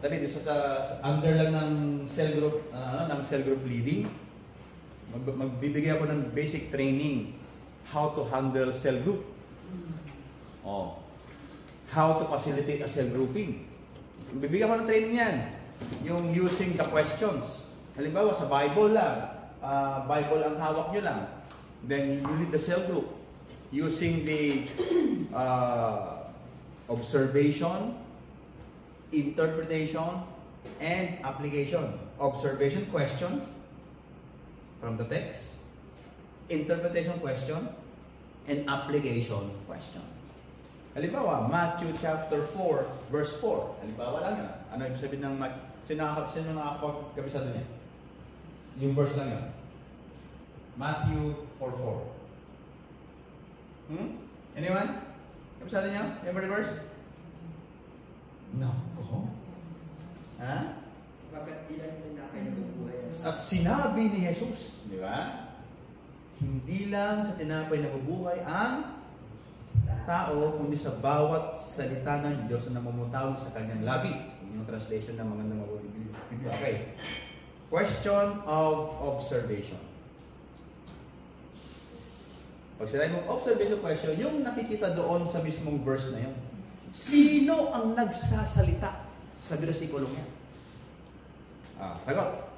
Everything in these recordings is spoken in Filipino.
Tabi, sa under lang ng cell group leading, magbibigay ako ng basic training how to handle cell group. Oh. How to facilitate a cell grouping. Bibigyan ko ng training yan. Yung using the questions. Halimbawa, sa Bible lang. Bible ang hawak nyo lang. Then, you lead the cell group. Using the observation, interpretation, and application. Observation question from the text. Interpretation question. And application question. Halimbawa, Matthew chapter 4, verse 4. Halimbawa lang yun. Ano ibig sabihin ng sino nakakapagkabisado niya? Yung verse lang yun. Matthew 4:4. Anyone? Kabisado niyo? Remember the verse? No. Go. Ha? Bakit ilang tinapay na bubuhay? At sinabi ni Jesus, di ba? Hindi lang sa tinapay na bubuhay ang tao, kundi sa bawat salita ng Diyos na namumutawag sa kanyang labi. Yun yung translation ng mga mabuting Biblia. Okay. Question of observation. Pag sinabi mong observation question, yung nakikita doon sa mismong verse na yun. Sino ang nagsasalita sa versikulong yan? Sagot.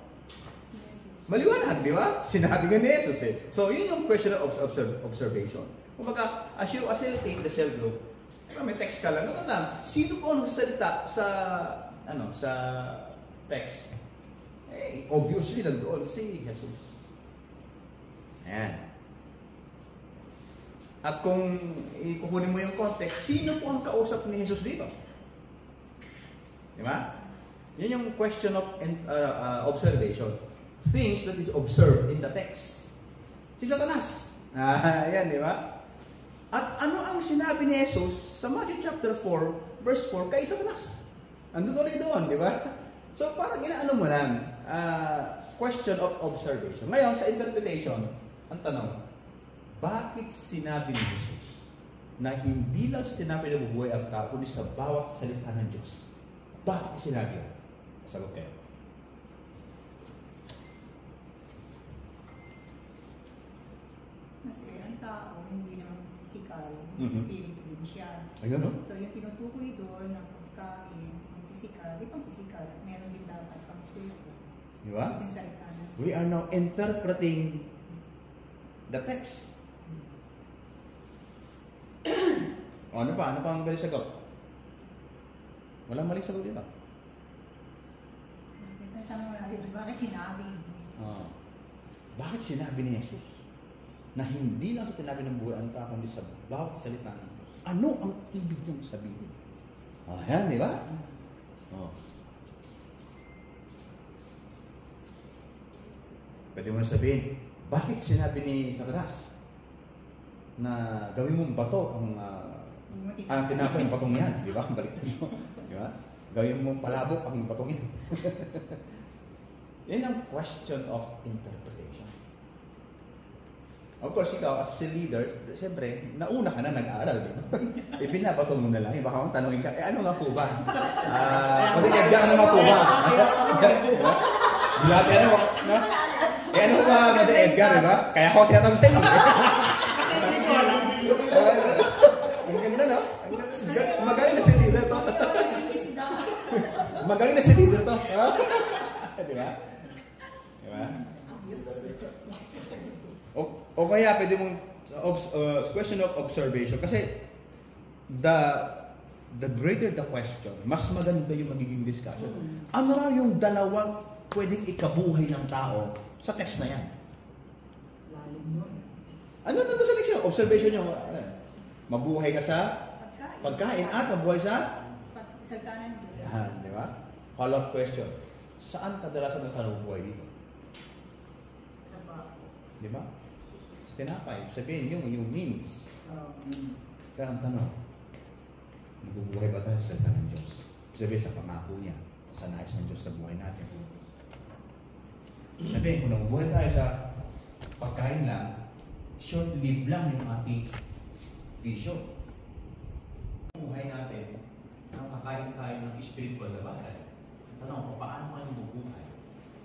Maliwanag, di ba? Sinabi nga ni Jesus eh. So, yun yung question of observation. Kumbaga, as you facilitate the cell group, may text ka lang. Ito lang, sino po ang nagsasalita sa text? Eh, obviously, nagdoon si Jesus. Ayan. At kung ikukunin mo yung context, sino po ang kausap ni Jesus dito? Di ba? Yun yung question of observation. Things that is observed in the text. Si Satanas. Ayan, di ba? At ano ang sinabi ni Jesus sa Matthew chapter 4, verse 4 kay Satanas? Andun ulit doon, di ba? So parang inaano mo lang, question of observation. Ngayon, sa interpretation, ang tanong, bakit sinabi ni Jesus na hindi lang sa tinapay na bubuhay ang tao, kundi sa bawat salita ng Diyos? Bakit sinabi yun? Sagot kayo. Kasi ang tao, hindi naman physical, spirito din siya. Ayun, no? So yung tinutukoy doon na pagkain, yung physical, di pang physical, at meron din dapat pang spiritual. Di ba? Kasi salita na. We are now interpreting the text. Ano pa? Ano pa ang mali sagot? Walang mali sagot dito. Bakit sinabi? Bakit sinabi ni Jesus na hindi lang sa tinabi ng buhay ang tao, kundi sa bawat salita ng Diyos? Ano ang ibig niyong sabihin? Ayan, di ba? Pwede mo na sabihin, bakit sinabi ni Satanas na gawin mong bato ang tinapay ng batong yan? Di ba? Baliktad mo. Di ba? Gawin mong palabok ang batong yan. Yan ang question of interpretation. Of course, ikaw as a leader, siyempre, nauna ka na nag-aaral, di ba? Binabato mo na lang. Baka kung tanongin ka, ano nga po ba? Pati Edgar, ano nga po ba? Bilat ka na. Ano ba, Mother Edgar, di ba? Kaya ako tinatanong sa inyo. Kasi hindi ko alam. Ang ganda, no? Magaling na si leader to. Magaling na si leader to. Di ba? Di ba? O kaya pwede mong question of observation. Kasi the greater the question, mas maganda yung magiging discussion. Ano na yung dalawang pwedeng ikabuhay ng tao sa text na yan? Lalim yun. Ano nandun sa text yun? Observation nyo. Mabuhay ka sa pagkain at mabuhay sa salita ng Diyos. yan, di ba? Follow-up question. Saan kadalasan ng nabubuhay dito? Trabaho. Di ba? Sa tinapay. Sabihin yung means. Kaya ang tanong, mabubuhay ba tayo sa salita ng Diyos? Sabihin sa pangako niya, sa nais ng Diyos sa buhay natin. Sabihin, kung nabubuhay tayo sa pagkain lang, short-lived lang yung ating vision. Buhay natin, nang kakain tayo ng spiritual na bagay. Tanong, paano kayo mabubuhay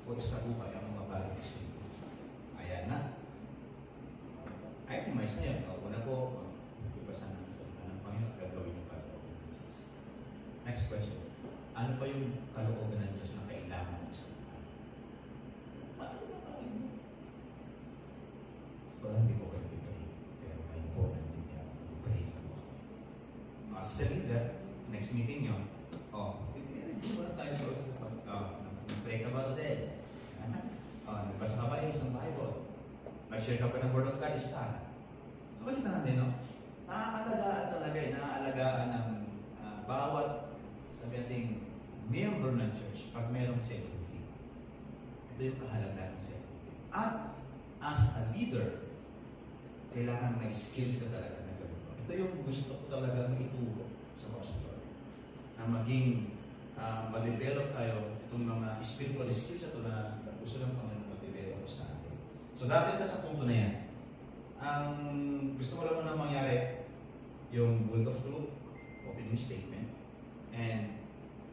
o sa buhay ang mga bagay na Espiritu? Ayan na. Itemize na yan. Una po, magpipasa ng salita ng Panginoon at gagawin yung kalooban ng Diyos. Next question. Ano pa yung kalooban ng Diyos na kailangan ng isang buhay? Paano na pa yun? Ito lang, hindi po kayo pipray. Pero may important din niya. Mag-pray ka po ako. As a leader, next meeting nyo, hindi mo na tayo nag-pray ka ba today? Nagbasa ka ba isang Bible? Nag-share ka pa ng Word of God, isa. So, makita natin, no? Nakakalagaan talaga, nakakalagaan ng bawat, sabi natin, member ng church pag merong security. Ito yung kahalagaan ng security. At, as a leader, kailangan may skills ka talaga na gawin. Ito yung gusto ko talaga maituro sa pastor. Na maging ma-develop tayo itong mga spiritual skills ito na gusto ng Panginoon mag-develop sa atin. So, dati na sa punto na yan. Ang gusto ko lang muna mangyari, yung word of truth, opening statement, and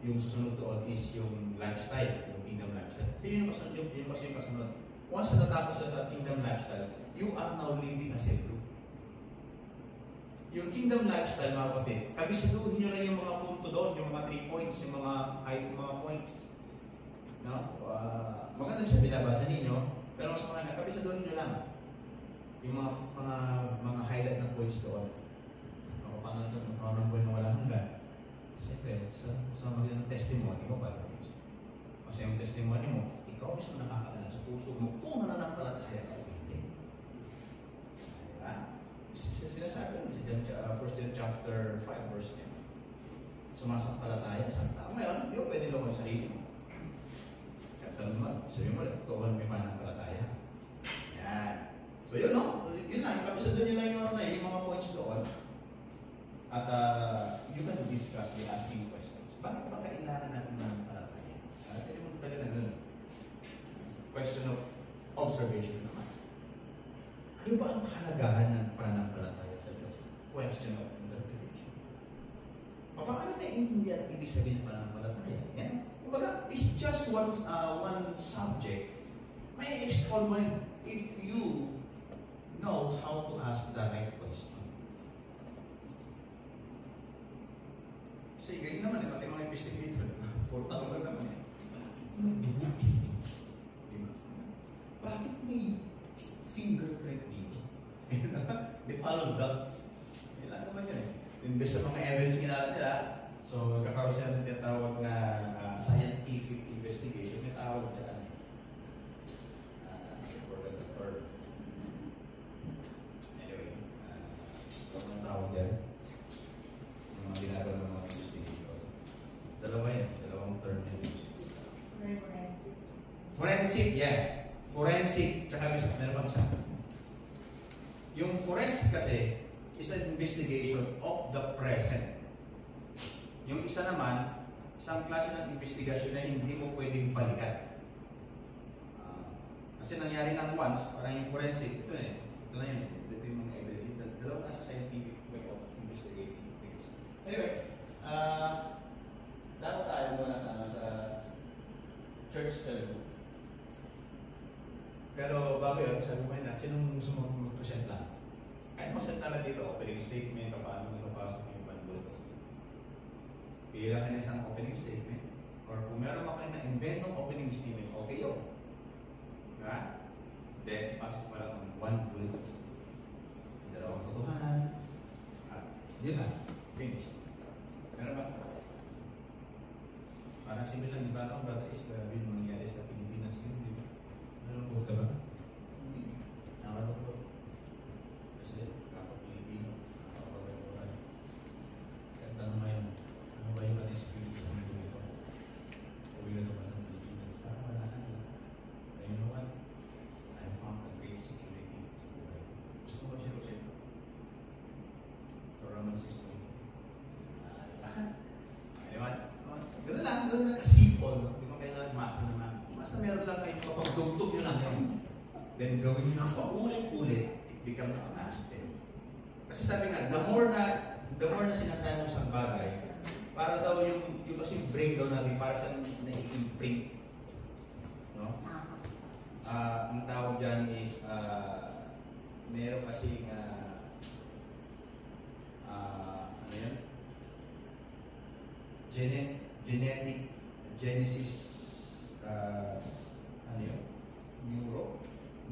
yung susunod doon is yung lifestyle, yung kingdom lifestyle. So, yun yung kasunod. Once na natapos na sa kingdom lifestyle, you are now leading as a group. Yung kingdom lifestyle, mga kapatid, kabisiduhin nyo lang yung mga punto doon, yung mga 3 points, yung mga points. No? Maganda siya binabasa ninyo, pero mas mga kabisiduhin nyo lang yung mga highlight na points doon. Paano ito, magkaroon ng buhay na wala hanggan. Siyempre, sa magandang testimony mo, Father Chris. Kasi yung testimony mo, ikaw mismo nakakaalam sa puso mo kung nananampalataya ka o hindi. Diba? Sinasabi mo sa 1 John chapter 5 verse 10. Sumasampalataya isang tao. Ngayon, hindi mo pwede lang ang sarili mo. Kaya tanong mo, sabi mo, ito ba may pananampalataya? Yan. So yun, no? Yun lang. Kapisa doon yun lang yung mga points doon. At you can discuss by asking questions. Bakit ba kailangan natin mananampalataya? Pwede mo talaga na gano'n. Question of observation naman. Ano ba ang kahalagahan ng pananampalataya sa Diyos? Question of interpretation. Paano naiintindihan ang ibig sabihin ng pananampalataya? Yan. Kumbaga, it's just one subject. May explore mo if you know how to ask the right question. Kasi ganyan naman pati mga investigator, puro tanong naman bakit may bigot dito? Diba? Bakit may fingerprint dito? They follow dots. Yan lang naman yun Imbes sa mga evidence ginala nila, so kakaroon siya ng tinatawag na scientific investigation. May tawag dyan. I forgot the term. Anyway, ang tawag dyan. Yung mga ginagawa ng mga investigator. Dalawang term yun. Forensic, yeah. Forensic, tsaka meron pang isa. Yung forensic kasi is an investigation of the present. Yung isa naman, isang klase ng investigasyon na hindi mo pwedeng balikan. Kasi nangyari ng once, parang yung forensic, ito na yun. Ito yung mga evidence. Dalawang klase scientific way of investigating things. Anyway, dapat tayo muna sa church cell group. Pero bago yun, sabi ko na, sinong gusto mo mag-present lang? Kahit magsalita lang dito, opening statement, paano mo ipapasok yung panbulot of it. Pila ka na isang opening statement, or kung meron mo kayo na inventong opening statement, okay yun. Diba? Then, pasok mo lang ang one bullet of it. Dalawang katotohanan, at yun lang, finish. Meron ba? Parang simple lang, di ba? Ang brother is, grabe yung mangyari sa Pilipinas yun, di ba? Nalungkot ka ba? Nakalungkot. Kasi kapag Pilipino, kapag kaya tanong ngayon, ano ba yung ating spirit sa mundo ito? Uwi na naman sa Pilipinas. Parang wala na nila. But you know what? I found a great security sa buhay. Gusto ko ba siya ko siya ito? For Romans 6:20. Gano'n lang kasipol. Hindi mo kailangan master naman. Basta meron lang kayo, kapag-dugtog nyo lang yun. Then gawin nyo ng paulit-ulit, it become a master. Kasi sabi nga, the more na sinasabi mo sa bagay, Para daw yung kasi brain daw natin, para siyang na-imprint. No? Ang tawag dyan is, meron kasing, ano yan? Genetic genesis, ano yun?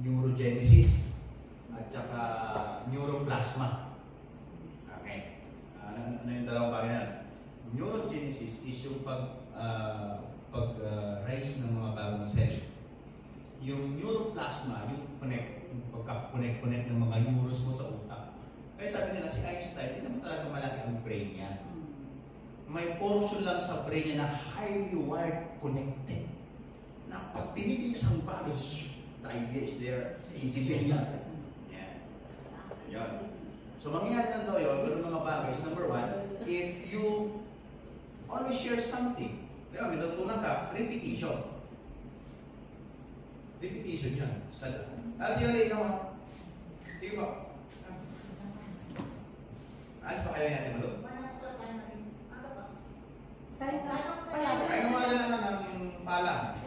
Neurogenesis, at saka neuroplasma. Okay. Ano yung dalawang bagay na? Neurogenesis is yung pag-rise ng mga bagong cell. Yung neuroplasma, yung pagka-connect ng mga neurons mo sa utak. Kaya sabi nila, si Einstein, hindi naman talaga malaki ang brain niya. May portion lang sa brain niya na highly wired connected. Na pag pinili niya sa bagos, the idea is there, intindihin niya. Yan. Yan. So mangyayari lang daw yun, ganun mga bagay is number one, if you always share something. Diba, may natutunan ka, repetition. Repetition yan. At yun, ikaw. Sige po. Alis pa kayo yan, Malo? Kaya kumala na ng pala.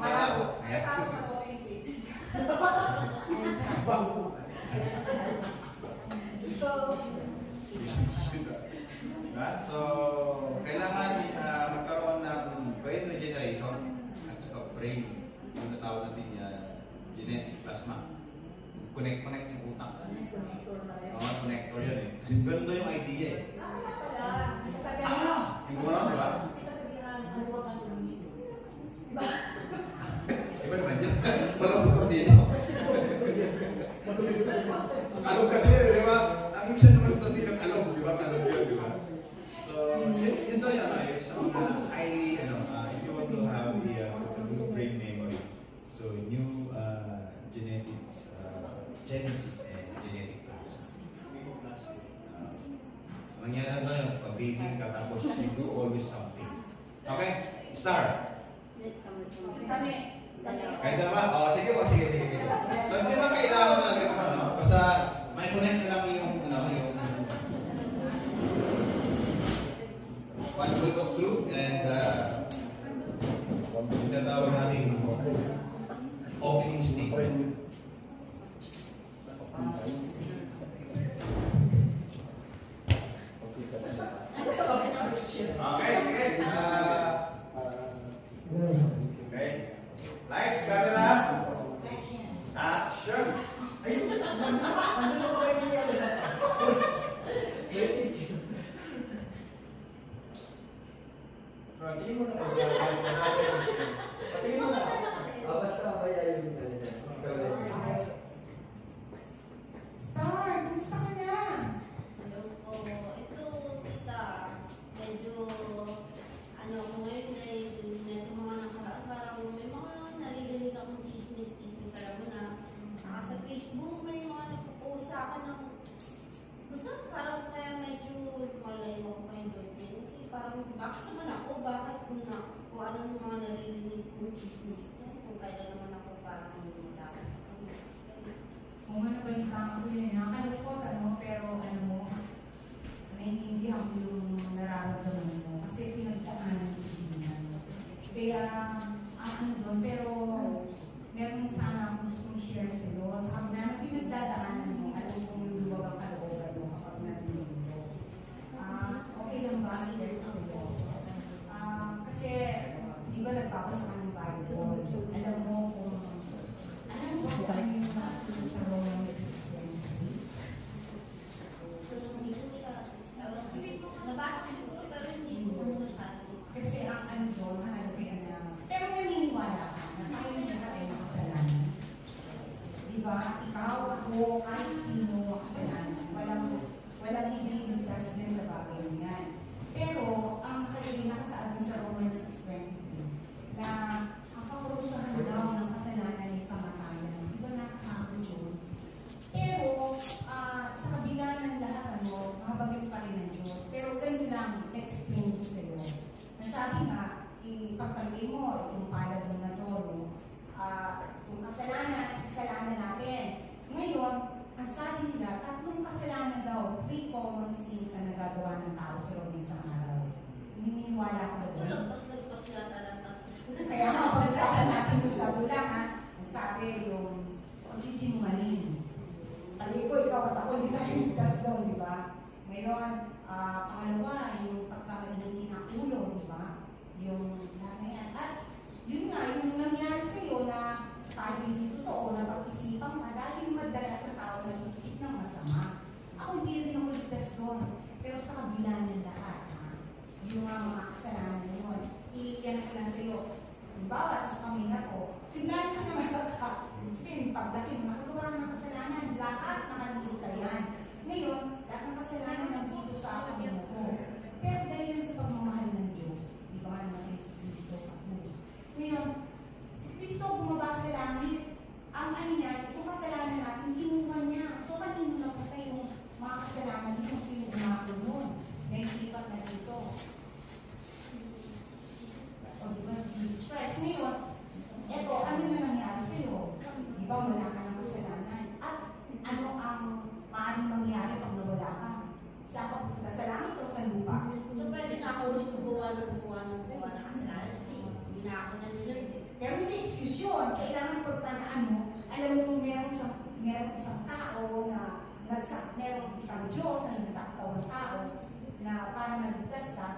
Pala ko. Ayan. So, kailangan magkaroon ng brain regeneration at saka brain, yung natawag natin genetic plasma. Connect yung utak. Connector yan eh. Kasi ganda yung idea eh. Yung gumana, di ba? Iba naman yun. Walang tornilyo. Kalog kasi, di ba? Ang ibig naman ng tornilyo, kalog, di ba? Kalog yun, di ba? So, yun daw yan ay sa mga highly, if you want to have a good brain memory. So, new genetics, genesis and genetic plasma. So, nangyari na yun, pag-reading ka tapos you do always something. Okay? Start. Kahit na ba? O, sige po, sige. So, hindi ba kailangan talaga yung basta may connect na lang yung one will go through and yung tatawag natin opening statement. Okay, sige. Okay. Lights, camera. Action. Patingin mo na. Patingin mo na. Basta kaya yung Star, kumusta ka na? Hello po. Ito, tita, medyo, kung ngayon ay neto mga nakaraan, parang may mga naririnig akong chismis, alam mo na. Saka sa Facebook, may mga nagpo-post sa akin ng, basta parang kaya medyo malayo ako kayong birthday. Kasi parang, bakit naman ako? Bakit kung ano ng mga naririnig kong chismis dyan? Kung kailan naman ako parang lumalakas sa kanya. Kung ano ba yung tama ko yun, nakakalukot, pero naiintindihan ko yung nararamdaman mo. Kasi pinagdaanan ko yun. Kaya, pero meron sana akong gustong share sa'yo. Sa kabila na pinagdadaanan mo, alam kong luwag ang kalooban mo kapag narinig mo. Okay lang ba share ko sa'yo? Kasi, di ba nagbabasa ka ng Bible? Alam mo kung ano yung nakasunod sa Romans 6:23? Hindi ko siya, nabasa ko siguro, pero hindi ko masyado. Kasi ang ano doon, nakalagay na, pero naniniwala ka na tayo na ay makasalanan. Diba? Ikaw, ako, kahit sino makasalanan. Walang ibiligtas din sa bagay niyan. Pero, ang nakalagay nakasaad mo sa Romans 6:23, na ang kaparusahan daw ng kasalanan ay kamatayan. Diba nakakakot yun? Pero, sa kabila ng lahat, mahabagin pa rin ng Diyos. Pero ganun lang, explain ko sa iyo. Nasabi nga, ipagpalagay mo, yung palad mo na to, yung kasalanan natin. Ngayon, ang sabi nila, 3 kasalanan daw, 3 common sins ang nagagawa ng tao sa loob ng isang araw. Naniniwala ko ba doon? Lagpas yata ng tapos. Kaya mapagsakan natin yung tabulang ha. Ang sabi yung pagsisinungaling. Kali ko, ikaw at ako, hindi tayo ligtas daw, di ba? Ngayon, pangalawa, yung pagkakainiti ng ulo, di ba? Yung na yan. At yun nga, yung nangyari sa'yo na tayo hindi totoo, na pag-isipan ka, dahil yung madalas sa tao na isip ng masama. Ako hindi rin ako ligtas doon. Pero sa kabila ng lahat, ha? Yung mga kasalanan yun, iyan ko lang sa'yo. Halimbawa, tapos kami na to, siglan ka naman ka. Sige, paglaki mo, nakagawa ka ng kasalanan, lahat nakalista yan. Ngayon, lahat ng kasalanan nandito sa akin mo. Pero dahil yan sa pagmamahal ng Diyos, di ba, natin si Kristo sa krus. Ngayon, si Kristo bumaba sa langit, ang ano niya, itong kasalanan natin, kinuha niya. So, kanino na po yung mga kasalanan niyo, sino umako nun? Nailipat na dito. O diba si Jesus Christ? Ngayon, eto, ano na nangyari sa'yo? Di ba wala ka ng kasalanan? At ano ang maaaring mangyari pag nawala ka? Sa pagpunta sa langit o sa lupa? So pwede na ako ulit gumawa ng kasalanan kasi binako na ni Lord eh. Pero hindi excuse yun. Kailangan pagtanaan mo, alam mo kung meron isang tao na merong isang Diyos na nagsaktaw ng tao na para maligtas ka,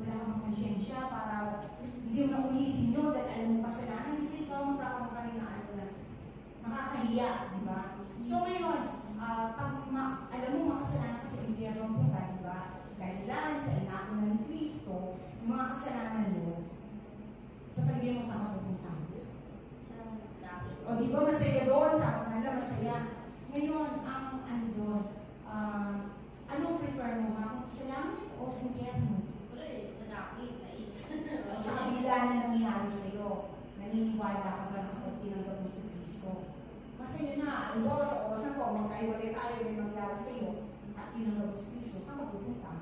wala kang konsyensya para hindi mo na ulitin yun dahil alam mo kasalanan, hindi mo ikaw magkakaroon ka rin na ano na nakakahiya, di ba? So ngayon, alam mo makasalanan ka sa impyerno mo ka, di ba? Dahilan sa inako na ni Kristo, yung mga kasalanan mo, sa paligid mo sa mapupunta. O di ba masaya doon, sa kanila masaya. Ngayon, ang ano doon, anong prefer mo, makasalanan o sa impyerno? Wala eh, sa laki, mais. Sa kabila na nangyari sa'yo, naniniwala ka ba na kapag tinanggap mo si Kristo? Masaya na, ito sa oras na po, magkaiwalay tayo na nangyari sa'yo at tinanggap mo si Kristo, saan ka pupunta?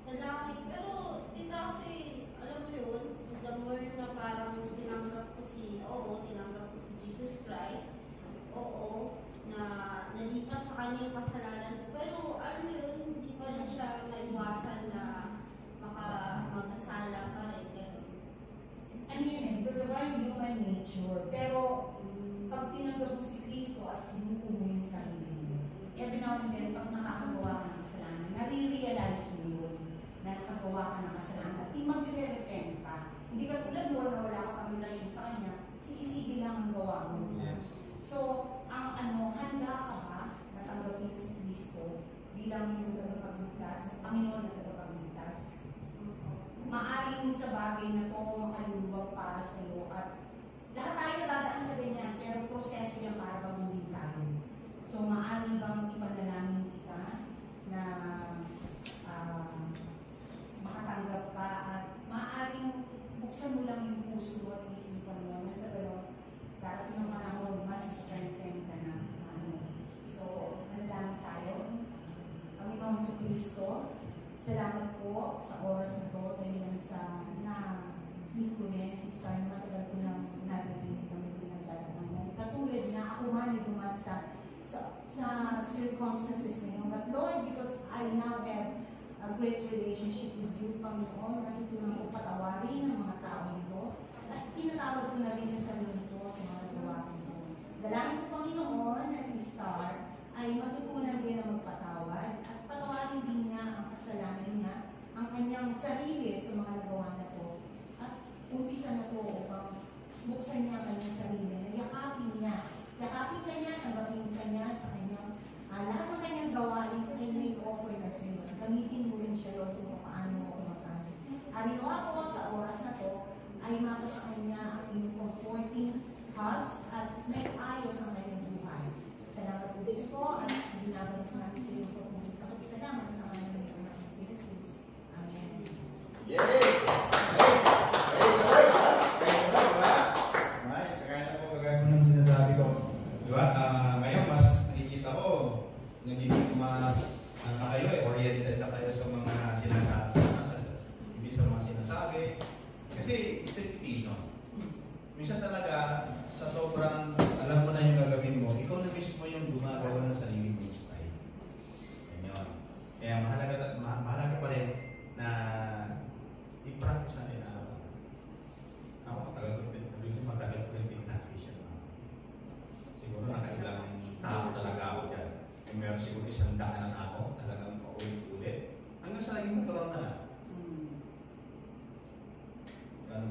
Sa laki, pero tita kasi, alam mo yun, the more na parang tinanggap ko si Jesus Christ, oo, na nalipat sa kanya yung kasalanan. Pero alam mo yun, hindi pa rin siya maiwasan na magkasala pa rin. Ganun. Ano yun eh, because of our human nature. Pero, pag tinanggap mo si Kristo at sinuko mo yung sarili mo, every now and then, pag nakakagawa ka ng kasalanan, nare-realize mo yun na nakagawa ka ng kasalanan at mag-repent ka. Hindi ka tulad mo na wala ka pang relasyon sa Kanya, sige-sige lang ang gawa mo. Yes. So, ang handa ka ba na tanggapin si Kristo bilang yung tagapagligtas, Panginoon na tagapagligtas? Maaring sa bagay na to makaluluwag para sa iyo at lahat tayo dadaan sa ganyan, pero proseso yan para baguhin tayo. So, maaari bang ipanalangin kita na makatanggap ka at maaaring buksan mo lang yung puso mo at isipan mo na sa gano'n, darating ang panahon, mas-strengthen ka na. So, manalangin tayo. Panginoong Kristo, salamat po sa oras na to dahil lang sa na-meet ko rin, sister, na matagal ko nang narinig na may pinagdadaanan. Katulad na ako man ay dumat sa circumstances na yun. But Lord, because I now have a great relationship with you, Panginoon, natutunan ko patawarin ang mga tao nito at pinatawad ko na rin sa sarili ko sa mga gawa ko. Dalangin ko, Panginoon, na si Star ay matutunan din na magpatawad at patawarin din niya ang kasalanan niya, ang kanyang sarili sa mga nagawa na to. At umpisa na to upang buksan niya ang kanyang sarili, nagyakapin niya. Yakapin ka niya, tanggapin ka niya sa kanyang lahat ng kanyang gawain ko ay may offer na sa iyo. Gamitin mo rin siya doon kung paano mo kumakamit. Arino ako sa oras na to ay maka sa kanya ang comforting hugs at may ayos ang kanyang buhay. Salamat po Diyos ko at ginagawa ko namin sa iyo po kung salamat sa kanyang mga si Jesus. Amen. Yay! Diba? Ngayon, mas nakikita ko, nagiging mas oriented na kayo sa mga sinasabi. Kasi it's repetition. Minsan talaga, sa sobrang alam mo na yung gagawin mo, ikaw na mismo yung gumagawa ng sarili mong style. Ganyan. Kaya mahalaga pa rin na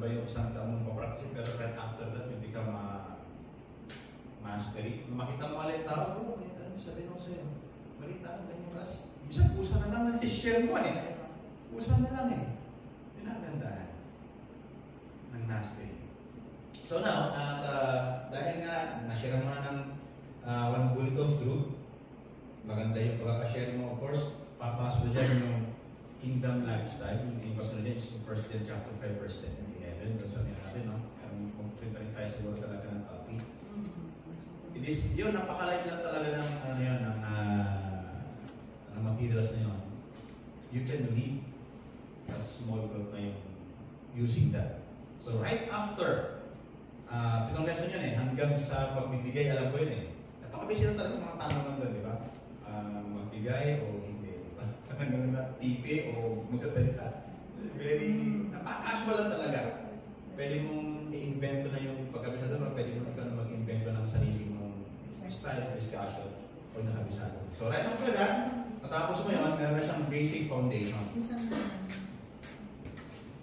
ba yung isang taong papractice, pero right after that, you become mastery. Kung makita mo alay tao, oh, ano sabihin ko sa'yo? Malita ang ganyan kasi. Minsan, usa na lang na share mo eh. Usa na lang eh. Pinagandahan ng mastery. So now, dahil nga, na-share mo na ng one bullet of truth, maganda yung pagkakashare mo. Of course, papasok dyan yung kingdom lifestyle. Yung ibasa na dyan is 1 John chapter 5 verse 10 and 11. Doon sabi natin, no? Kung print pa rin tayo siguro talaga ng copy. It is, yun, napakalight lang talaga ng, ano yun, ng materials na yun. You can lead a small group na yun using that. So right after, pitong lesson yun eh, hanggang sa pagbibigay, alam ko yun eh. Napakabisi lang talaga mga tanong doon, di ba? Magbigay o hindi, di ba? Tipi o magsasalita. Very, napaka-casual lang talaga. Pwede mong i-invento na yung pagkabisado mo, pwede mo ikaw na mag-invento ng sarili mong style of discussion o nakabisado. So right after that, natapos mo yun, meron na siyang basic foundation.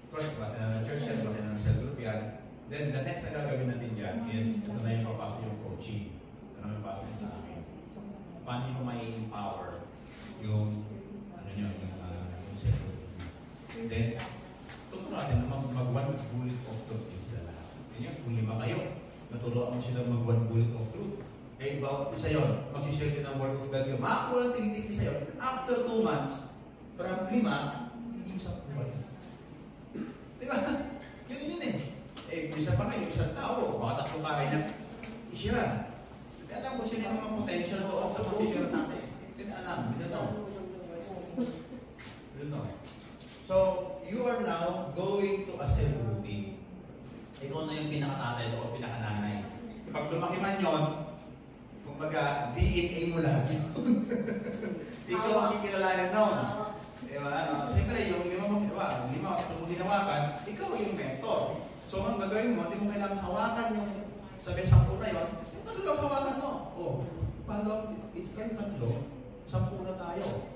Of course, pati na ng church yan, pati na ng cell group yan. Then the next na gagawin natin dyan is, ito na yung papasok yung coaching. Ito na yung papasok sa akin. Paano nyo ma-empower yung, ano nyo, yung cell group. Then, tuturo natin na mag-one bullet of truth din sila lahat. Ganyan, kung 5 kayo, naturoan mo sila mag-one bullet of truth. Eh, bawat isa yun, magsishare din ng word of God yun. Makakuha lang tinitik isa yun. After 2 months, parang 5, hindi sa buhay. Diba? Ganyan yun eh. Eh, isa pa kayo, isang tao, mga 3 kaya niya, isiran. Hindi alam kung sino ang mga potential doon sa mga sisiran natin. Hindi alam, hindi know. You know. So, you are now going to a cell grouping. Ikaw na yung pinakatatay o pinakananay. Pag lumaki man yun, kumbaga, DNA mo lahat yun. Ikaw ang kikilalanin noon. Diba? Siyempre, yung 5 mong hinawakan, ikaw yung mentor. So, ang gagawin mo, hindi mo kailangan hawakan yung sabi 10 na yun, yung 3 hawakan mo. O, palo, kayo 3, 10 na tayo.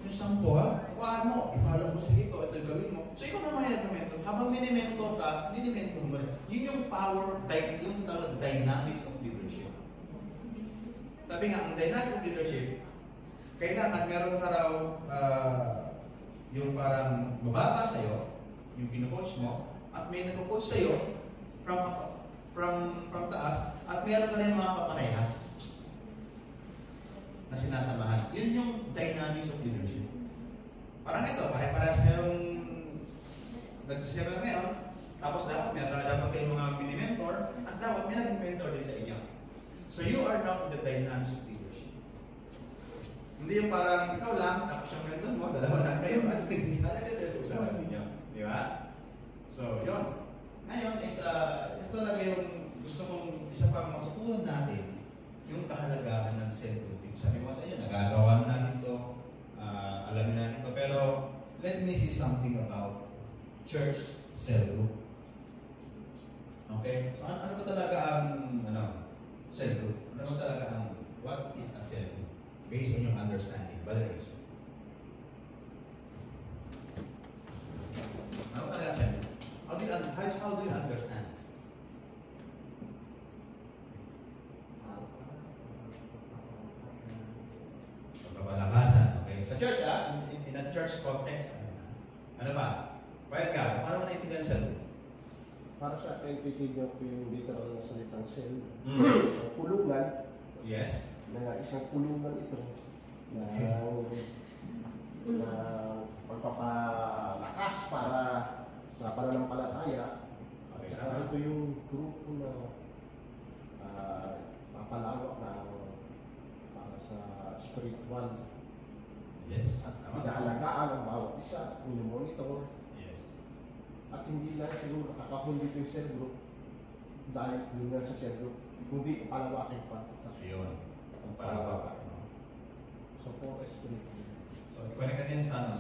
Yung 10 ha, hawakan mo, ipalo mo sige ito gawin mo. So, ikaw naman yung nag-mentor. Habang mini-mentor ka, mini-mentor mo rin. Yun yung power, yung tawag dynamics of leadership. Sabi nga, ang dynamic of leadership, kailangan meron ka raw yung parang bababa sa'yo, yung kinu-coach mo, at may nag-coach sa'yo from taas, at meron ka rin mga kaparehas na sinasamahan. Yun yung dynamics of leadership. Parang ito, pare-parehas kayong nagsisira ngayon, tapos dapat kayong mga mini-mentor, at dapat may nag-mentor din sa inyo. So you are now in the dynamics of leadership. Hindi yung parang ikaw lang, tapos yung mentor mo, dalawa lang kayo, ano hindi na usapan ninyo. Di ba? So, yun. Ngayon, ito talaga yung gusto kong isa pang matutunan natin, yung kahalagahan ng cell grouping. Sabi mo sa inyo, nagagawa natin ito, alam natin ito, pero let me see something about church cell group. Okay? So, ano ba talaga ang cell group? Ano ba talaga ang, what is a cell group? Based on your understanding. Brother Ace. Ano talaga cell group? How do you understand? Pagpapalakasan. Okay? Sa church, in a church context, ano ba? Bayad ka, paano mo naintindihan cell group? Para sa akin, titignan ko yung literal na salitang cell. Kulungan. Yes. Na isang kulungan ito na pagpapalakas para sa pananampalataya. Okay, Ito yung grupo na papalawak na para sa spiritual. Yes. At pinahalagaan ang bawat isa, monitor. Yes. At hindi lang siguro nakakahundi yung cell group dahil yun lang sa cell group, kundi palawakin pa. Ayun. Ang palawak. So, for spiritual. So, i-connect ka din sa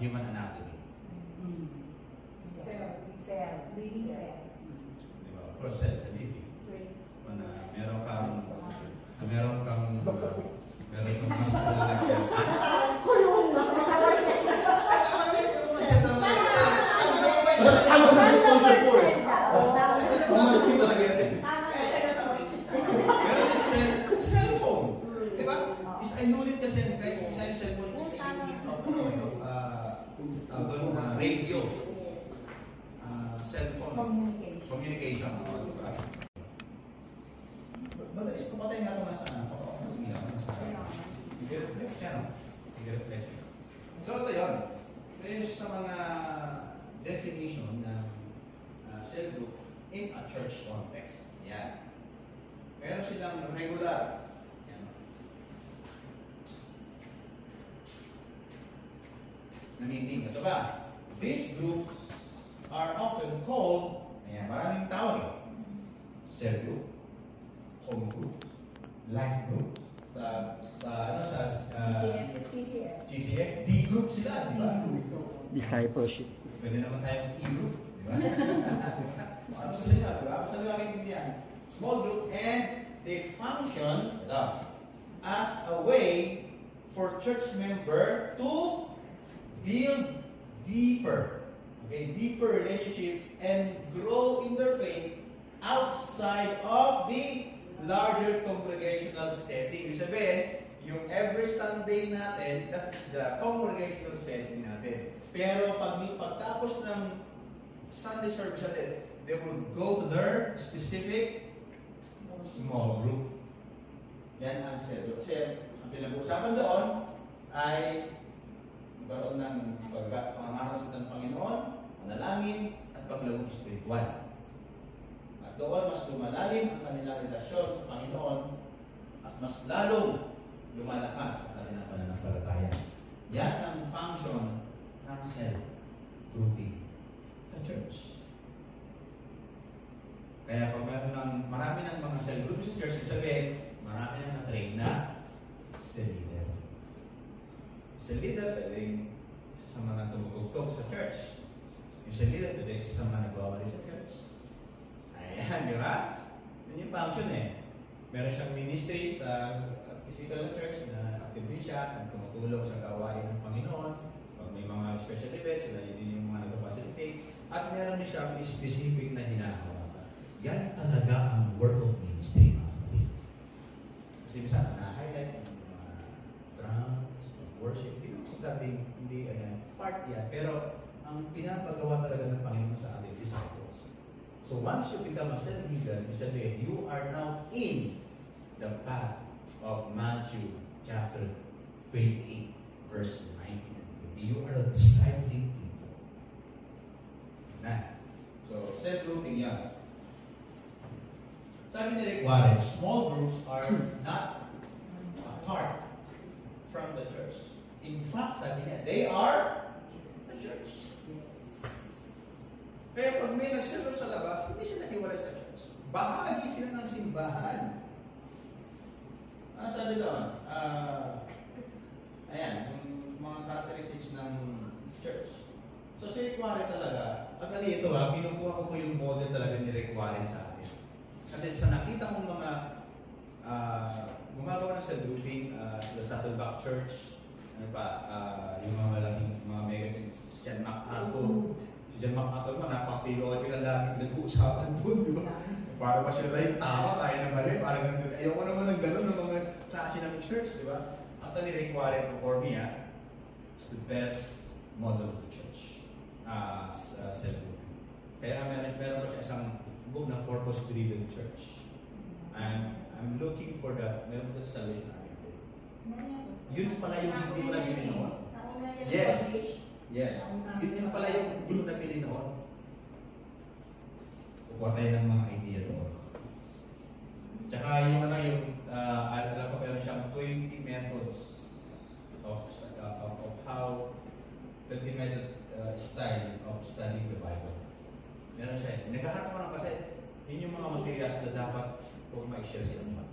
human anatomy. Cell. Diba? Of course, cell sa living. Meron kang muscle na kaya. Kulong na. Ano ba yung concept po eh? Communication. Diba? Madalis pumatay nga ito nasa pag-off ng ilaw. Nag-reflect siya, no? Nag-reflect siya. So, ito yun. Ito yung sa mga definition ng cell group in a church context. Yan. Meron silang regular. Yan. Na meeting. Ito ba? These groups are often called, ayan, maraming tawag. Cell group, home group, life group, CCF, D group sila, di ba? Discipleship. Pwede naman tayong E group, di ba? Ano gusto niya, di ba? Basta nila kaintindihan. Small group, and they function as a way for church member to build deeper relationship and grow in their faith outside of the larger congregational setting. Ibig sabihin, yung every Sunday natin, that's the congregational setting natin. Pero pagtapos ng Sunday service natin, they will go to their specific small group. Yan ang set. Kasi ang pinag-uusapan doon ay magkaroon ng pangangaras ng Panginoon, panalangin, at paglawag espiritual. At doon mas lumalalim ang kanilang relasyon sa Panginoon at mas lalong lumalakas ang kanilang pananampalataya. Yan ang function ng cell grouping sa church. Kaya pag marami ng mga cell group sa church, ibig sabihin, marami nang na-train na cell leader. Cell leader, pwedeng isa sa mga tumutugtog sa church. Yung cell leader, pwedeng isa sa mga nagwawali sa church. Ayan, di ba? Yun yung function eh. Meron siyang ministry sa physical church na activity siya, tumutulong sa gawain ng Panginoon. Pag may mga special events, sila yun yung mga nag-facilitate. At meron din siyang specific na hinahawakan. Yan talaga ang work of ministry, mga kapatid. Kasi minsan, na-highlight yung mga drums, worship. Hindi ko sasabing hindi part yan. Pero ang pinapagawa talaga ng Panginoon sa ating disciples. So once you become a cell leader, you are now in the path of Matthew chapter 28, verse 19 and 20. You are a discipling people. Amen. So, cell grouping yan. Sabi ni Rick Warren, small groups are not apart from the church. In fact, sabi niya, they are the church. Kaya pag may nag-cell group sa labas, hindi sila hiwalay sa church. Bahagi sila ng simbahan. Ano sabi doon? Ayan, yung mga characteristics ng church. So si Rick Warren talaga, actually ito pinukuha ko yung model talaga ni Rick Warren sa atin. Kasi sa nakita kong mga gumagawa ng cell grouping, the Saddleback Church, yung mga malaking, mga mega churches, John MacArthur. Si John MacArthur napaka-theological lagi pinag-uusapan doon, di ba? Para ba sila yung tama, tayo na mali, parang ganun. Ayoko naman ng gano'n ng mga klase ng church, di ba? Actually, Rick Warren, for me, is the best model of the church. Cell grouping. Kaya meron pa siya isang book na purpose-driven church. And I'm looking for that. Meron pa sa Salvation Army. Yun pala yung hindi ko nabili noon. Yes. Yes. Yun pala yung hindi ko nabili noon. Kukuha tayo ng mga idea doon. Tsaka yung alam ko meron siyang 20 methods of how 20 method style of studying the Bible. Meron siya. Nagkaharap ko lang kasi yun yung mga materials na dapat kung ma-share sa inyo.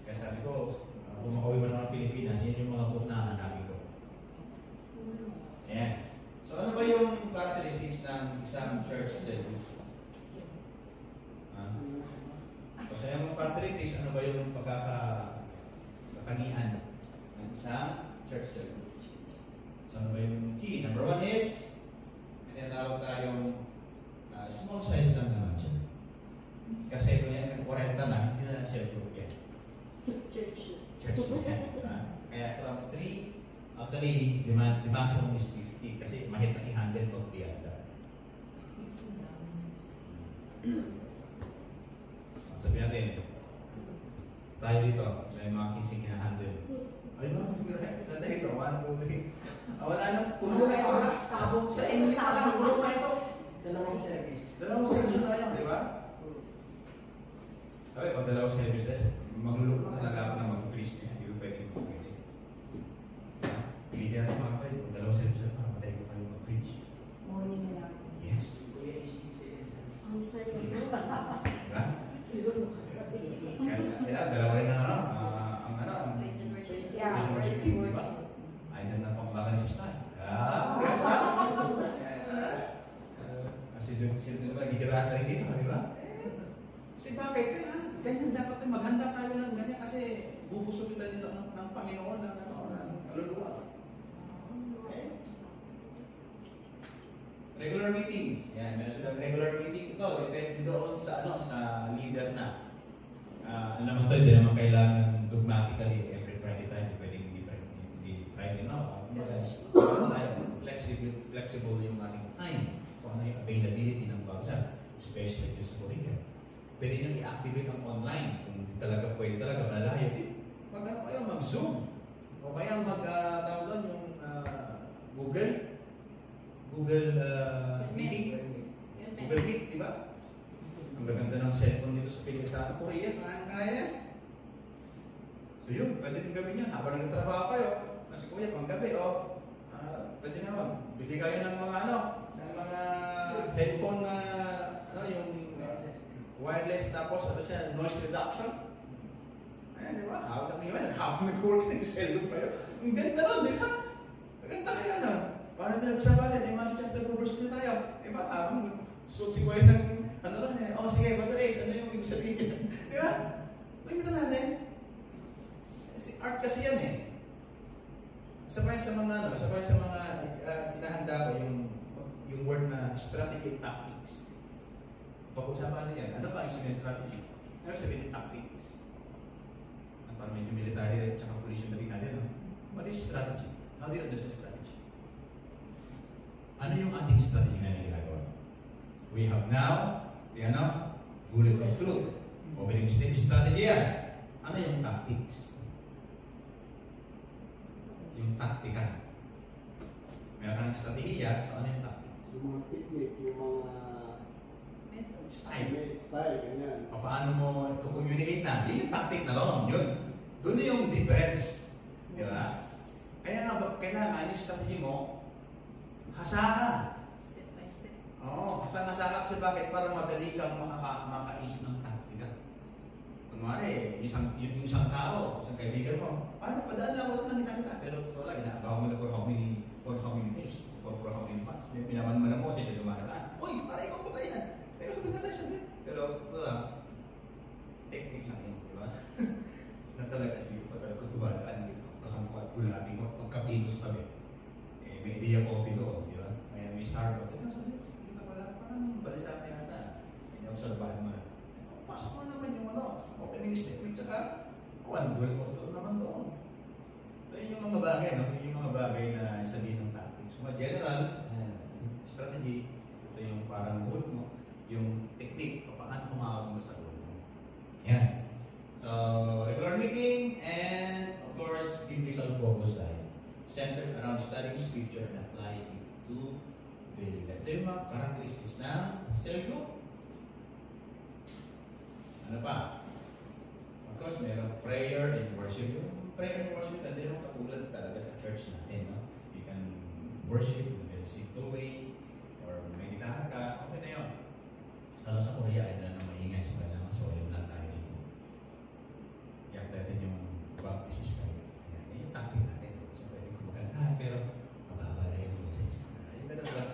Kaya sabi ko, kung makauwi man ako ng Pilipinas, yan yung mga book na hanapin ko. Ayan. So ano ba yung characteristics ng isang church cell group? Kasi yung characteristics, ano ba yung pagkakatanian ng isang church cell group? So ano ba yung key? Number one is, tinatawag tayong small size lang naman siya. Kasi kung yan ng 40 na, hindi na cell group yan. Church yan. Kaya from 3, actually, the maximum is 50 kasi mahirap na i-handle pag beyond that. Sabihin natin, tayo dito, may mga kinsing kinahandle. Ay, mga mahirap. Ito, 1, 2, 3. Wala nang puno na ito ha. Sa inyo pa lang, puno na ito. Dalawang service. Dalawang service na tayo, di ba? Sabi, pag dalawang services, maglulok na talaga ako na mag-preach niya. Hindi ko pwede mag-preach. Pilitin natin mga kayo, pag dalawang services, para matay ko kayo mag-preach. Morning na lang. Yes. Ang saya. Diba? Kaya dalawa rin ang Praise and worship. Yeah, Praise and worship team, di ba? Ay, na pangbakan si Stan. Kasi sino naman, gigiraan na rin dito, di ba? Kasi bakit? Ganyan dapat maghanda tayo ng ganyan kasi bubusukitan nila ng Panginoon ng kaluluwa. Okay? Regular meetings. Yan, meron silang regular meeting. Ito, depende doon sa leader na. Ano naman to, hindi naman kailangan dogmatically every Friday tayo. Pwedeng hindi Friday na. Flexible yung ating time. Kung ano yung availability ng bawat, especially yung sa Korea. Pwede nyo i-activate ang online. Kung hindi talaga pwede talaga, malayo. Mag-ano kayo, mag-Zoom. O kaya tawag doon yung Google Meeting. Google Meet, di ba? Ang gaganda ng cellphone dito sa Pilipinas sa Korea, kaya. So yun, pwede din gawin yun. Habang nagtatrabaho kayo, nasa Kuya, pang gabi, pwede naman. Bili kayo ng mga ng mga headphone na, yung wireless, tapos noise reduction. Ayan, di ba? Hawak lang yun. Hawak nag-work na yung cellphone kayo. Ang ganda nun, di ba? Ang ganda kaya na. Paano pinag-usapan natin? Imagine chapter 4 verse na tayo. Di ba? Habang suot si Kuya ng sige, Patrice, ano yung ibig sabihin? Di ba? Nakikita natin. Si art kasi yan eh. Sabay sa mga inahanda ko yung word na strategy and tactics. Pag-usapan natin yan, ano ba yung sabihin strategy? Ano sabihin tactics? Para medyo military at saka police yung dating natin, no? What is strategy? How do you understand strategy? Ano yung ating strategy nga na ginagawa? We have now the bullet of truth. Opening strategy yan. Ano yung tactics? Yung taktika. Meron ka ng strategiya, so ano yung tactics? Yung mga technique, yung mga Style. ganyan. Paano mo i-communicate na? Yun yung tactic na ron. Yun. Doon yung difference. Di ba? Kaya nga, kailangan yung strategy mo, hasaka. Step by step. Oo, hasaka kasi bakit? Para madali kang makaisip ng taktika. Kunwari, yung isang tao, isang kaibigan mo, paano padaan lang ako lang kita. Pero wala, inaagaw mo na for how many days, for how many months. Pinaman mo na mo, siya dumadaan. Uy, para ikaw pa kayo na. Pero sabi na tayo sabi. Pero wala, technique lang yun, di ba? Na talaga, dito pa talaga dumadaan dito. Kakamukha at gulabi mo, magkapigos kami. May idea coffee doon, di ba? May Starbucks. Sabi, kita pala, parang balisa ka yata. Obserbahan mo na. Pasok mo naman yung opening statement, tsaka bullet of truth naman doon. So, yun yung mga bagay, no? Yun yung mga bagay na sabihin ng tactics. So, general, strategy, ito yung parang goal mo, yung technique, paano kumakapunta sa goal mo. Yan. So, regular meeting, and of course, biblical focus tayo. Centered around studying scripture and applying it to daily life. Ito yung mga characteristics ng cell group. Ano pa? Of course, mayroong prayer and worship. Yung prayer and worship, hindi naman katulad talaga sa church natin. No? You can worship in a very simple way, or may gitahan ka, okay na yun. Lalo sa Korea, ay na maingay sa kailangan. So, yun lang tayo dito. I-apply natin yung baptist style. Yan yung tactic natin. So, pwede ko magandahan, pero mababa na yung boses. Yung ganun lang.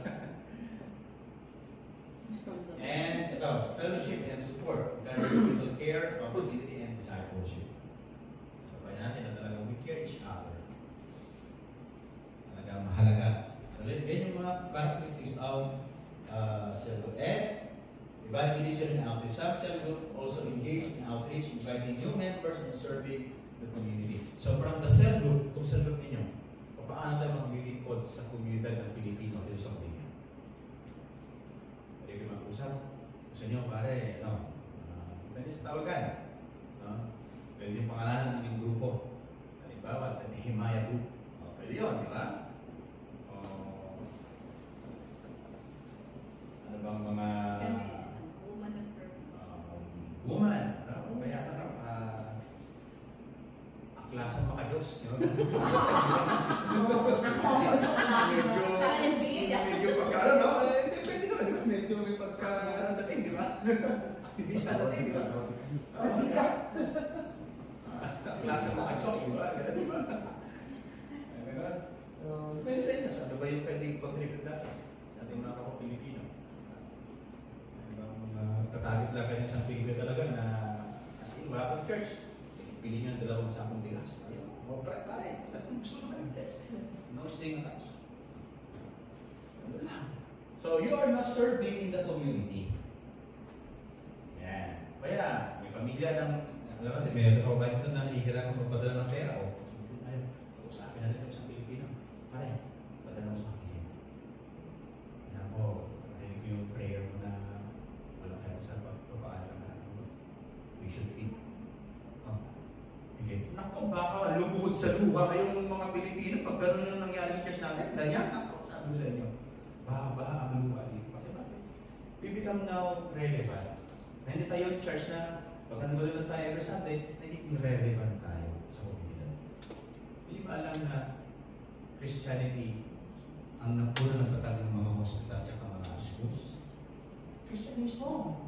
And ito, fellowship and support. Encourage spiritual care, accountability, and discipleship. So, kaya natin na talagang we care each other. Talagang mahalaga. So, yan yung mga characteristics of cell group. And evangelism and outreach. Some cell group also engage in outreach, inviting new members and serving the community. So, from the cell group, itong cell group ninyo, paano tayo maglilingkod sa komunidad ng Pilipino dito sa Korea? Pwede kayo mag-usap. Gusto nyo, pare, no? Pwede sa tawagan. No? Pwede yung pangalanan ng inyong grupo. Halimbawa, the Nehemiah Group. Pwede yun, di ba? Ano bang mga Woman of purpose. woman, ano? Kaya ano, aklasan makajos, di ba? Medyo pagkaano, no? Pwede naman, di ba? Medyo may pagkaano dating, di ba? Aktivista dating, di ba? Aklasan makajos, di ba? Ganun, di ba? Ganun. So, pwede sa inyo, ano ba yung pwedeng contribute natin sa ating mga kapag-Pilipino? Tatarget lang kayo sa figure talaga na as in, wala pa church. Pili nyo ng 2 sakong bigas. Ayun, more bread pa rin. Gusto mo kami bless. No string attached. Ano lang. So, you are not serving in the community. Yan. Kaya, may pamilya ng, alam natin, may kababayan ko na nahihirap magpadala ng pera. O, usapin natin ito sa Pilipino. Pare, padala mo sa akin. Yan po, narinig ko yung prayer mo na wala tayo sa pagpapaalam ng anak mo. We should feed. Okay. Naku, baka lumuhod sa luha kayong mga Pilipino pag gano'n yung nangyari sa church natin. Dahil naku, sabi ko sa inyo, baka ang luha dito. Kasi bakit? We become now relevant. Na hindi tayo church na pag nanonood lang tayo every Sunday, naging irrelevant tayo sa komunidad. Hindi ba alam na Christianity ang napuro ng tatag ng mga hospital at mga schools? Christianismo.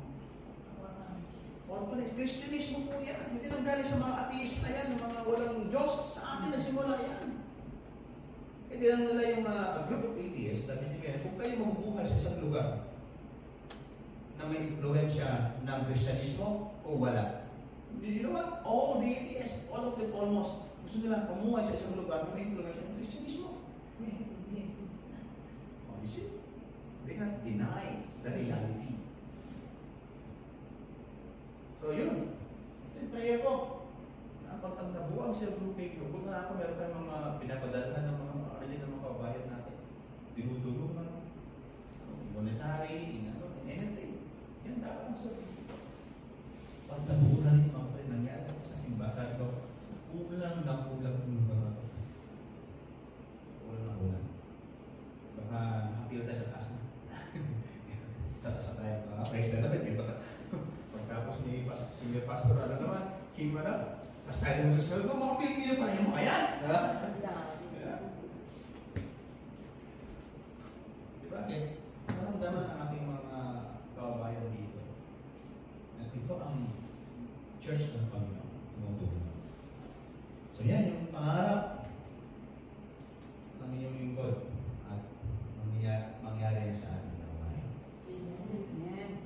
Orphanage, Christianismo po yan. Hindi lang galing sa mga ateista yan, mga walang Diyos. Sa atin nagsimula yan. Hindi lang nila yung group of atheists, sabi niya, kung kayo mabubuhay sa isang lugar na may influensya ng Christianismo o wala. You know what? All the atheists, all of them almost, gusto nila pamuhay sa isang lugar na may influensya ng Christianismo. Oh, you see? They cannot deny the reality. So yun, ito yung prayer ko. Pag nabuang sa grouping, huwag na ako, meron tayong mga pinapadalhan ng mga original ng mga kabayan natin. Dinutulungan, monetary, in anything. Yan dapat ang sabi. Pag nabuo na rin yung mga pala nangyari sa simba, sabi ko, kulang na kulang yung mga kulang na kulang. Baka nakapila tayo sa taas na. Tataas na tayo. Praise na naman, di ba? Pagkapos ni Senior Pastor, ano naman, King ba na? Tapos tayo naman sa sabi ko, mga Pilipino pala yung mga yan. Diba? Naramdaman ang ating mga kababayan dito. At ito ang Church ng Panginoon. Tumutulong. So yan yung pangarap ng inyong lingkod at mangyari sa ating kababayan. Amen.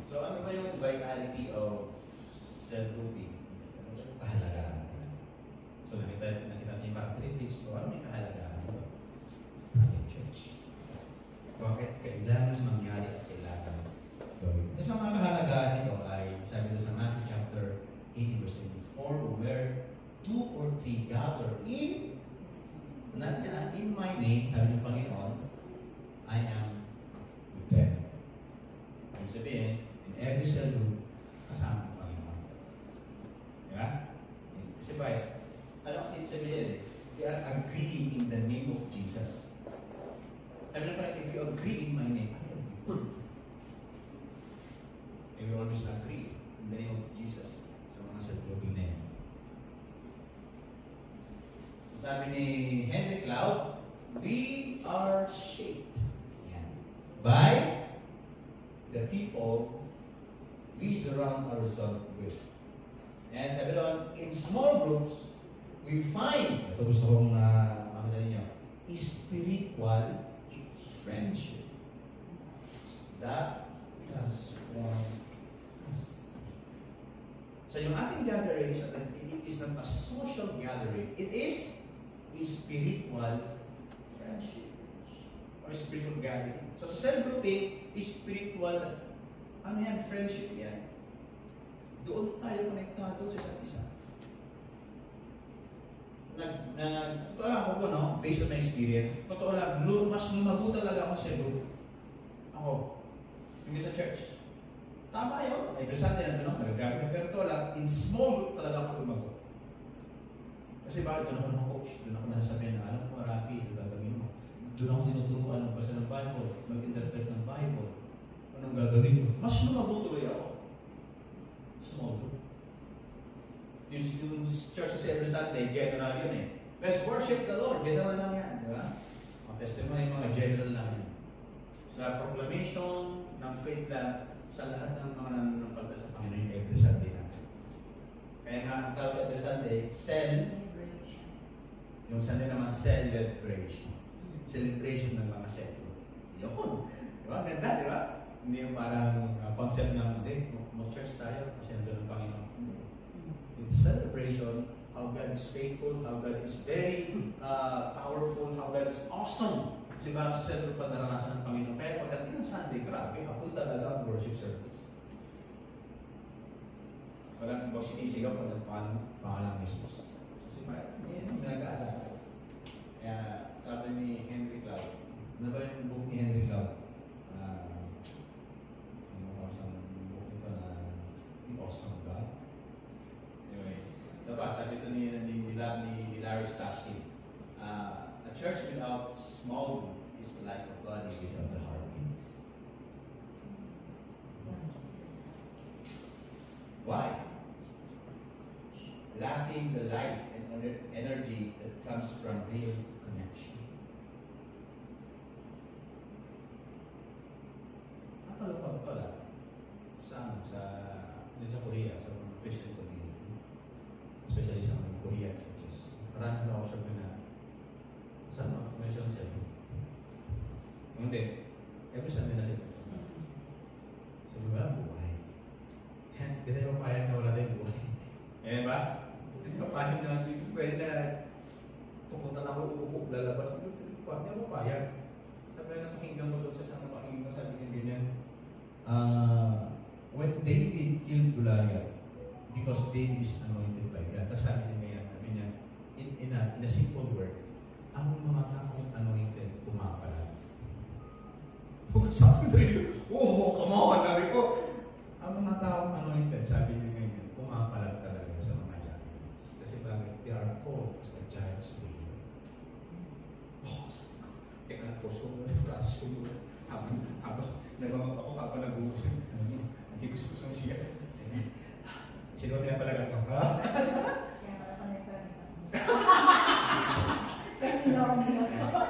So ano ba yung vitality of self-grouping? Ano yung kahalagaan? So nakita natin yung characteristics. So ano yung kahalagaan ito? Ating church. Bakit kailangan mangyari at kailangan gawin? Kasi ang mga kahalagaan nito ay sabi doon sa Matthew chapter 18 verse 24, where 2 or 3 gather in my name, sabi ng Panginoon, I am with them. Ibig sabihin, in every cell group, kasama ng Panginoon. Diba? Kasi ba, alam ko ibig sabihin, they are agreeing in the name of Jesus. Sabi na parang, if you agree in my name, I am with you. And we always agree in the name of Jesus sa mga cell grouping na yan. So sabi ni Henry Cloud, we are shaped by the people we surround ourselves with. And sabi doon, in small groups, we find, ito gusto kong makita ninyo, spiritual friendship that transforms us. So yung ating gathering is not a social gathering. It is a spiritual friendship or spiritual gathering. So sa cell grouping, spiritual, ano yan, friendship yan. Doon tayo konektado sa isa't isa. Totoo lang ako po, no? Based on my experience, totoo lang, mas lumago talaga ako sa group. Ako, hindi sa church. Tama yun. Every Sunday, nagagamit. Pero ito lang, in small group talaga ako lumago. Kasi bakit doon ako nakakoach? Doon ako nasasabihin na, alam mo, Rafi, ito gagawin mo. Doon ako tinuturuan ng basa ng Bible, mag-interpret ng Bible. Anong gagawin mo? Mas lumago tuloy ako. Small group. Yung church kasi every Sunday, general yun eh. Let's worship the Lord. General lang yan. Di ba? Ang testimony, mga general lang yan. Sa proclamation ng faith lang, sa lahat ng mga nananampalataya sa Panginoon yung every Sunday natin. Kaya nga, ang tawag every Sunday, yung Sunday naman, celebration. Celebration ng mga cell. Yun. Di ba? Ganda, di ba? Hindi yung parang concept na, hindi, mag-church tayo kasi nandun ang Panginoon. Hindi. It's celebration, how God is faithful, how God is very powerful, how God is awesome. Kasi ba sa center pa naranasan ng Panginoon. Kaya pagdating ng Sunday, grabe, ako talaga ang worship service. Walang ibang sinisigaw pag nagpangalang Jesus. Kasi may nag-aalala. Kaya sabi ni Henry Cloud, ano ba yung book ni Henry Cloud? Ano sa book nito na The Awesome God? Anyway, diba, sabi ito ni Larry Stockton, a church without small group is like a body without a heartbeat. Why? Lacking the life and energy that comes from real connection. Nakalupag pala sa Korea, sa mga Christian community, especially sa mga Korean churches. Marami na ako sabi na saan mga commercial cellphone? Hindi. Every Sunday na sila. Sabi ba lang buhay? Hindi tayo papayag na wala tayong buhay. Eh ba? Hindi papayag na pwede na pupunta na ako, uupo, lalabas. Huwag niya papayag. Sabi na pakinggan mo doon sa isang pakinggan mo, sabi niya ganyan. When David killed Goliath, because David is anointed by God. Tapos sabi niya, in a simple word, ang mga taong anointed pumapalag. Sabi ko rin, come on, sabi ko, ang mga taong anointed, sabi niya ganyan, pumapalag talaga sa mga giants. Kasi bakit? They are called as the giant slayer. Sabi ko, teka na po, habang nagmamap ako, habang nag-uusap, hindi gusto sa siya. Sino niya pala ka? Kaya pala pa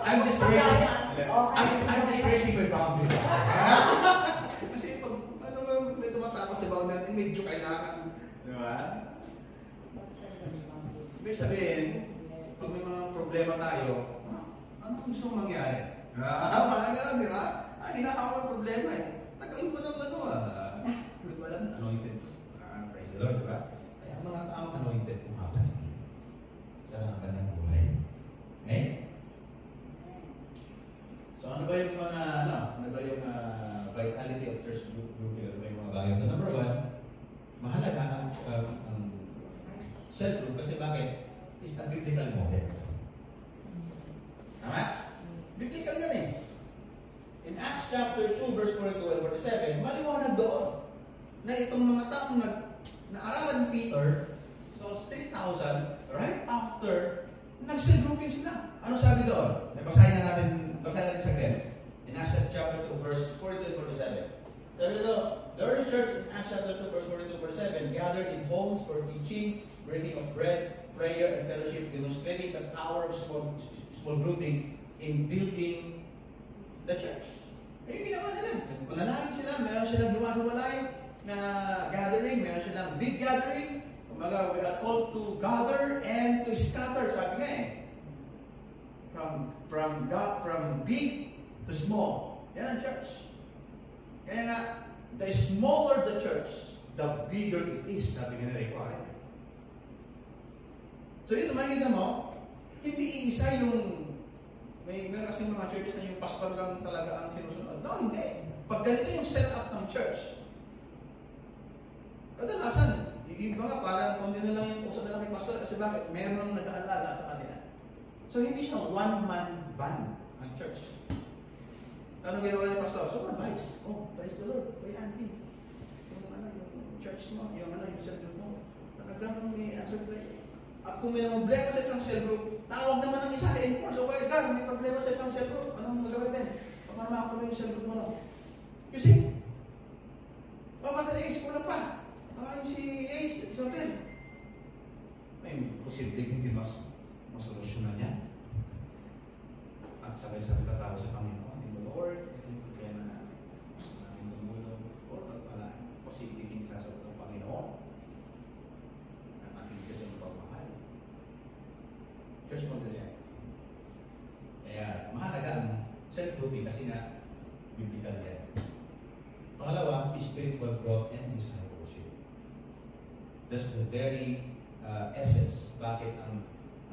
I'm just raising my boundaries. Kasi pag may tumatapos sa boundary, medyo kailangan. Di ba? Ibig sabihin, pag may mga problema tayo, ano gusto mong mangyari? Mga gano'n, di ba? Hinahawak ang problema eh. Tagal ko ng ano Hindi ko alam na anointed. Praise the Lord, di ba? Kaya ang mga taong anointed, pumapalag yun. Sa laban ng buhay. Okay? So ano ba yung mga, ano ba yung vitality of church group? Ano ba yung mga bagay ito? Number one, mahalaga ang cell group kasi bakit? Is a biblical model. Tama? Biblical yan eh. In Acts chapter 2, verse 42 and 47, maliwanag doon na itong mga taong naaralan ni Peter, so 3,000, right after, nag-cell grouping sila. Ano sabi doon? Basahin natin saglit. In Acts chapter 2, verse 42 and 47. Sabi doon, the early church in Acts chapter 2, verse 42 and 47, gathered in homes for teaching, breaking of bread, prayer, and fellowship, demonstrating the power of small grouping in building the church. Eh, ginawa nila. Mananalig sila, meron silang hiwa-hiwalay na gathering, meron silang big gathering. Kumaga, we are called to gather and to scatter, sabi nga eh. From big to small. Yan ang church. Kaya nga, the smaller the church, the bigger it is, sabi nga ni Rick Warren. So dito makikita mo, hindi iisa yung meron kasi mga churches na yung pastor lang talaga ang sinusunod. No, hindi. Pag ganito yung setup ng church, kadalasan, yung mga parang kung din na lang yung usap na lang kay pastor kasi bakit? Meron lang nag-aalaga sa kanila. So hindi siya one-man band ang church. Ano ginawa ni pastor? Supervise. Oh, praise the Lord. Kay auntie. Yung church mo, yung cell group mo. Talagang may answer prayer. At kung may problema sa isang cell group, tawag naman ng isa, enforce. O kaya, God, may problema sa isang cell group. Anong magagawin din? Para makatuloy yung cell group mo, no? You see? Papadala Ace, kulang pa. Yung si Ace, Isabel. May posibleng hindi masolusyonan yan. At sabay-sabay tatawa sa Panginoon. In the Lord, ito yung problema namin. Gusto namin tumulong. O pala, posibleng hindi sasagot ng Panginoon. Ang ating Diyos ang pagmahal. Church model yan. Kaya, mahalaga ang self-grouping kasi nga, biblical yan. Pangalawa, spiritual growth and discipleship. That's the very essence bakit ang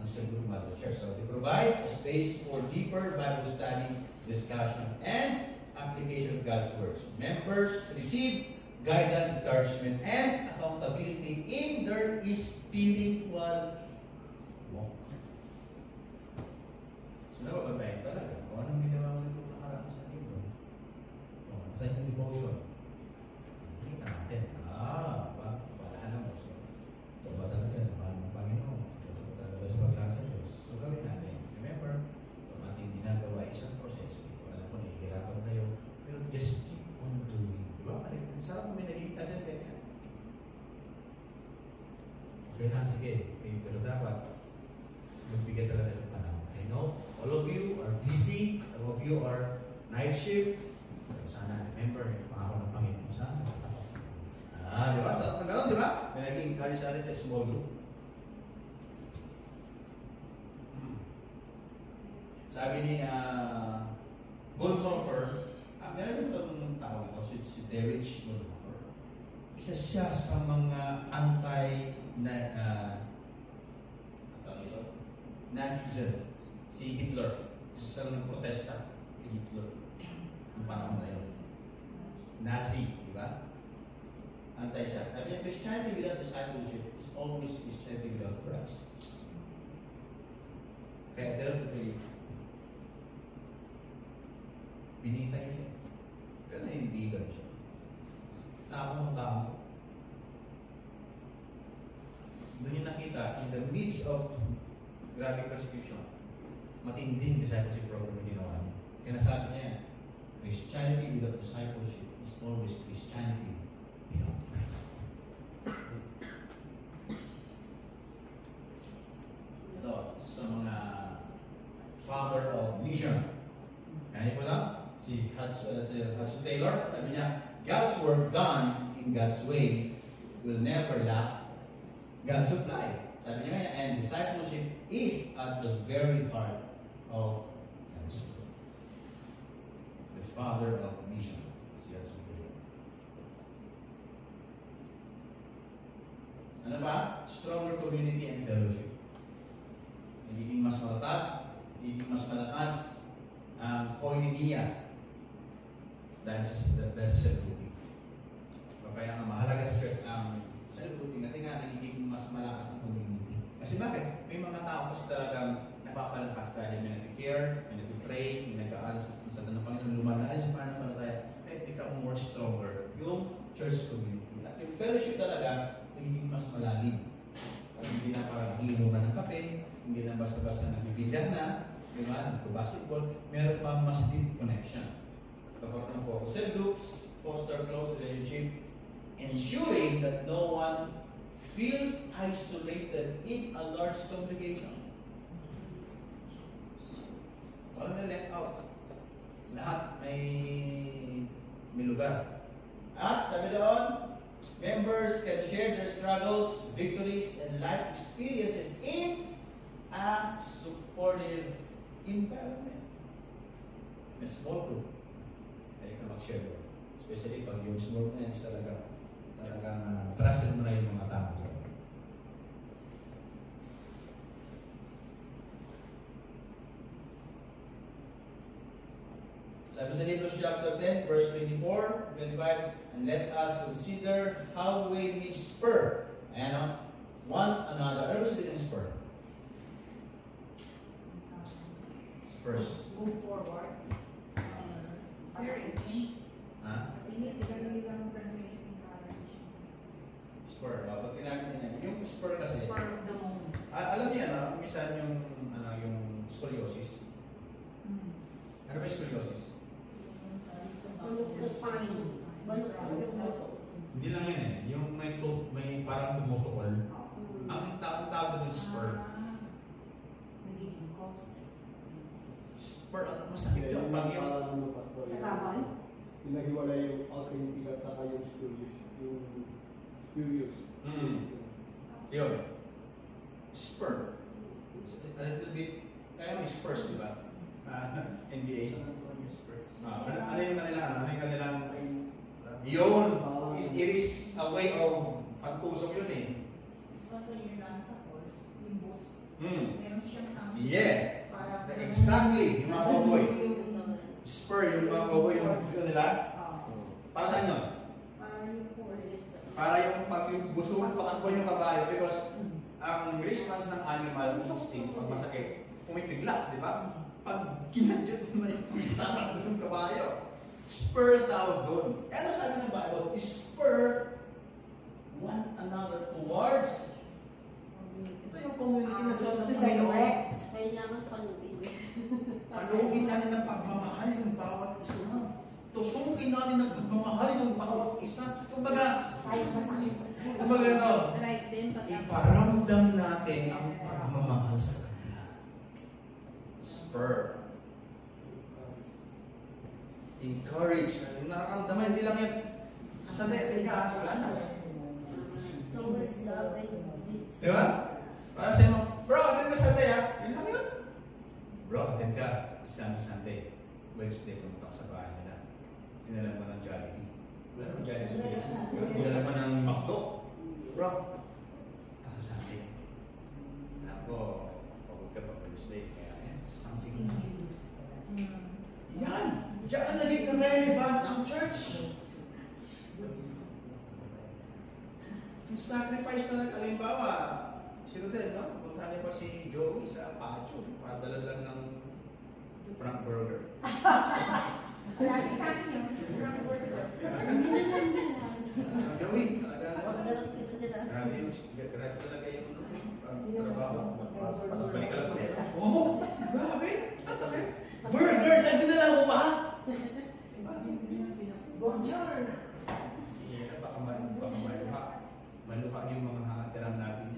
self-group model church. So, they provide a space for deeper Bible study, discussion, and application of God's words. Members receive guidance, encouragement, and accountability in their spiritual walk. So, nababantayan talaga. Kung anong ginawa mo nito nakaraan sa linggo? Sa yung devotion. Nakita natin. Balahan mo. So, ito ba talaga? Napahal ng Panginoon. Ito ba talaga sa pagkasa Diyos? So, gawin natin. Remember, ito ating ginagawa isang proseso. Ito alam ko, nahihirapan kayo. Pero just keep on doing. Diba? Sarap mo may naging kasi ganyan. Okay lang, sige. Pero dapat, magbigay talaga ng panahon. I know, all of you are busy. Some of you are night shift. Sana remember yung pangako ng Panginoon sa atin. Di ba? Sa Tagalog, di ba? May naging encourage sa atin sa small group. Sabi ni Bonhoeffer, kailan yung itong tao ito? Si Dietrich Bonhoeffer. Isa siya sa mga Nazism. Si Hitler. Isa ng protesta kay Hitler. Ang panahon na yun. Nazi, di ba? Antay siya. Sabi niya, Christianity without discipleship is always Christianity without Christ. Kaya deliberately, binitay siya. Pero nanindigan siya. Tao. Doon yung nakita, in the midst of grabe persecution, matinding discipleship program yung ginawa niya. Kaya nasabi niya yan, Christianity without discipleship is always Christianity without Christ. Ito, sa mga father of mission. Kaya po lang, si Hudson Taylor, sabi niya, God's work done in God's way will never lack God's supply. Sabi niya, and discipleship is at the very heart of God's work. The father of mission, si Hudson Taylor. Ano ba? Stronger community and fellowship. Nagiging mas matatag, nagiging mas malakas ang koinonia dahil sa self-grouping. Kaya nga mahalaga sa church ang self-grouping kasi nga nagiging mas malakas ang community. Kasi bakit? May mga tao kasi talagang napapalakas dahil may nag-care, may nag-pray, may nag-aalas sa ng Panginoon, lumalahal sa pananampalataya, may become more stronger yung church community. At yung fellowship talaga, nagiging mas malalim. At hindi na parang inuman ng kape, hindi na basta-basta nagbibilyan na, di ba? Basketball, meron pa mas deep connection. Kapag ng focus cell groups, foster close relationship, ensuring that no one feels isolated in a large congregation. Walang na-left out. Lahat may lugar. At sabi doon, members can share their struggles, victories, and life experiences in a supportive environment. A small group. Kaya ka mag-share doon. Especially pag yung small na yan is talagang trusted mo na yung mga tao doon. Sabi sa Hebrews chapter 10, verse 24, 25, and let us consider how we spur one another. Ano ba sabihin ng spur? Spurs. Move forward. tuberculosis? Balot yung buto. Hindi lang yun eh. Yung may parang tumutukol. Ang tawag doon spur. Nagiging cause. Spur at masakit yun. Pag yung Sa kamal? Pinahiwala yung authentic at saka yung spurious. Yung spurious. yun. Spur. A little bit, kaya may Spurs, di ba? NBA. Ano yung kanilang, yun, it is a way of pagtusok yun eh. Kasi yun lang sa course, yung boost. Hmm. Meron siyang something. Yeah. Para- Exactly. Yung mga cowboy. Spur, yung mga cowboy, yung nila. Para saan yun? Para yung course. Para yung pag yung gusto mong pakakbuhan yung kabayo because ang response ng animal instinct pag masakit, pumipiglas, di ba? Pag ginadyan mo na yung tamak doon ng kabayo, spur tawag doon. Eh ano sabi ng Bible? Spur one another towards. Ito yung community na gusto ng Panginoon. Kailangan panuin. Paluin natin ng pagmamahal yung bawat isa. Tusukin natin ng pagmamahal yung bawat isa. Kumbaga, Kahit masakit. no, Drive din pag iparamdam natin ang pagmamahal sa kanila. Spur. Encourage. Yung nararamdaman, hindi lang yan. Sanay, wala na. towards love and deeds. Di ba? Para sa'yo, bro, attend ka Sunday ha? Yun lang yun. Bro, attend ka. Sunday. Wednesday, pumunta ka sa bahay nila. Dinalan mo ng Jollibee. Wala naman Jollibee sa Pilipinas. Dinalan mo ng McDo. Bro, punta ka Sunday. Alam ko, pagod ka pag Wednesday. Kaya yan, something. Yan! Diyan naging relevance ang church. Yung sacrifice na halimbawa, si Rodel, no? Punta niya pa si Joey sa Pacho para dalalan ng Frank Burger. Lagi sa akin yun. Joey, talaga. Pagdalag kita nila. Grabe talaga yung trabaho. Tapos balik ka lang ulit. Oh, grabe! Tatake! Burger! Nagdinala mo pa? Bonjour! Yeah, baka maluha yung mga hatiram natin.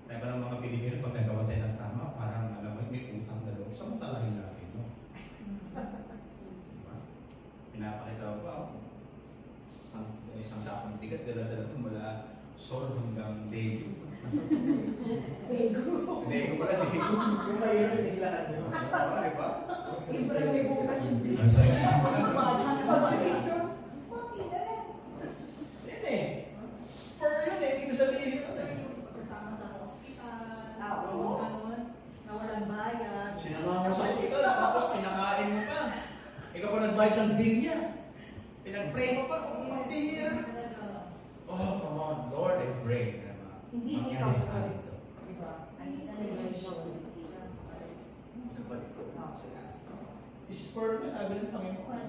Kaya pa ng mga Pilipino, pag nagawa tayo ng tama, parang alam mo, may utang na loob. Samantalahin natin, no? Diba? Pinapakita ko pa, isang sakong bigas, dala-dala ko mula Sol hanggang Daegu. Daegu pala, Daegu. Yung mahirap nilaan mo. Oo, diba? Iba may bukas yung Ang sayo ko lang. Yan eh. Spur yun eh. Ibig sabihin yun eh. Kasama sa hospital. Oo. Ganun. Na walang bayad. Sinama mo sa hospital, tapos pinakain mo pa. Ikaw pa nag-bite ng bill niya. Pinag-pray mo pa. Oh, my dear. Oh, come on. Lord, I pray. Hindi mangyari sa atin to. Diba? Ang isa relation. Magkabalik ko. Spur mo, sabi ng Panginoon.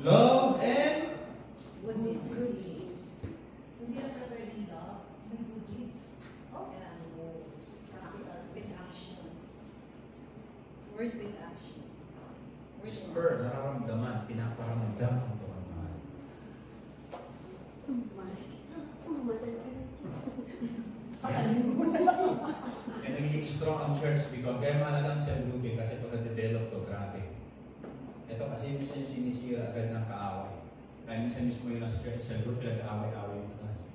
Love. Love and Good deeds. Hindi lang ka pwede love. May good deeds. With action. Word with action. spur, nararamdaman, pinaparamdam ang pagmamahal. Kaya nagiging strong ang church because kaya mahalagang self-grouping kasi ito na-develop to, grabe. Ito kasi minsan yung sinisira agad ng kaaway. Kaya minsan mismo yung nasa church, self-group, pinag-aaway-aaway yung klase.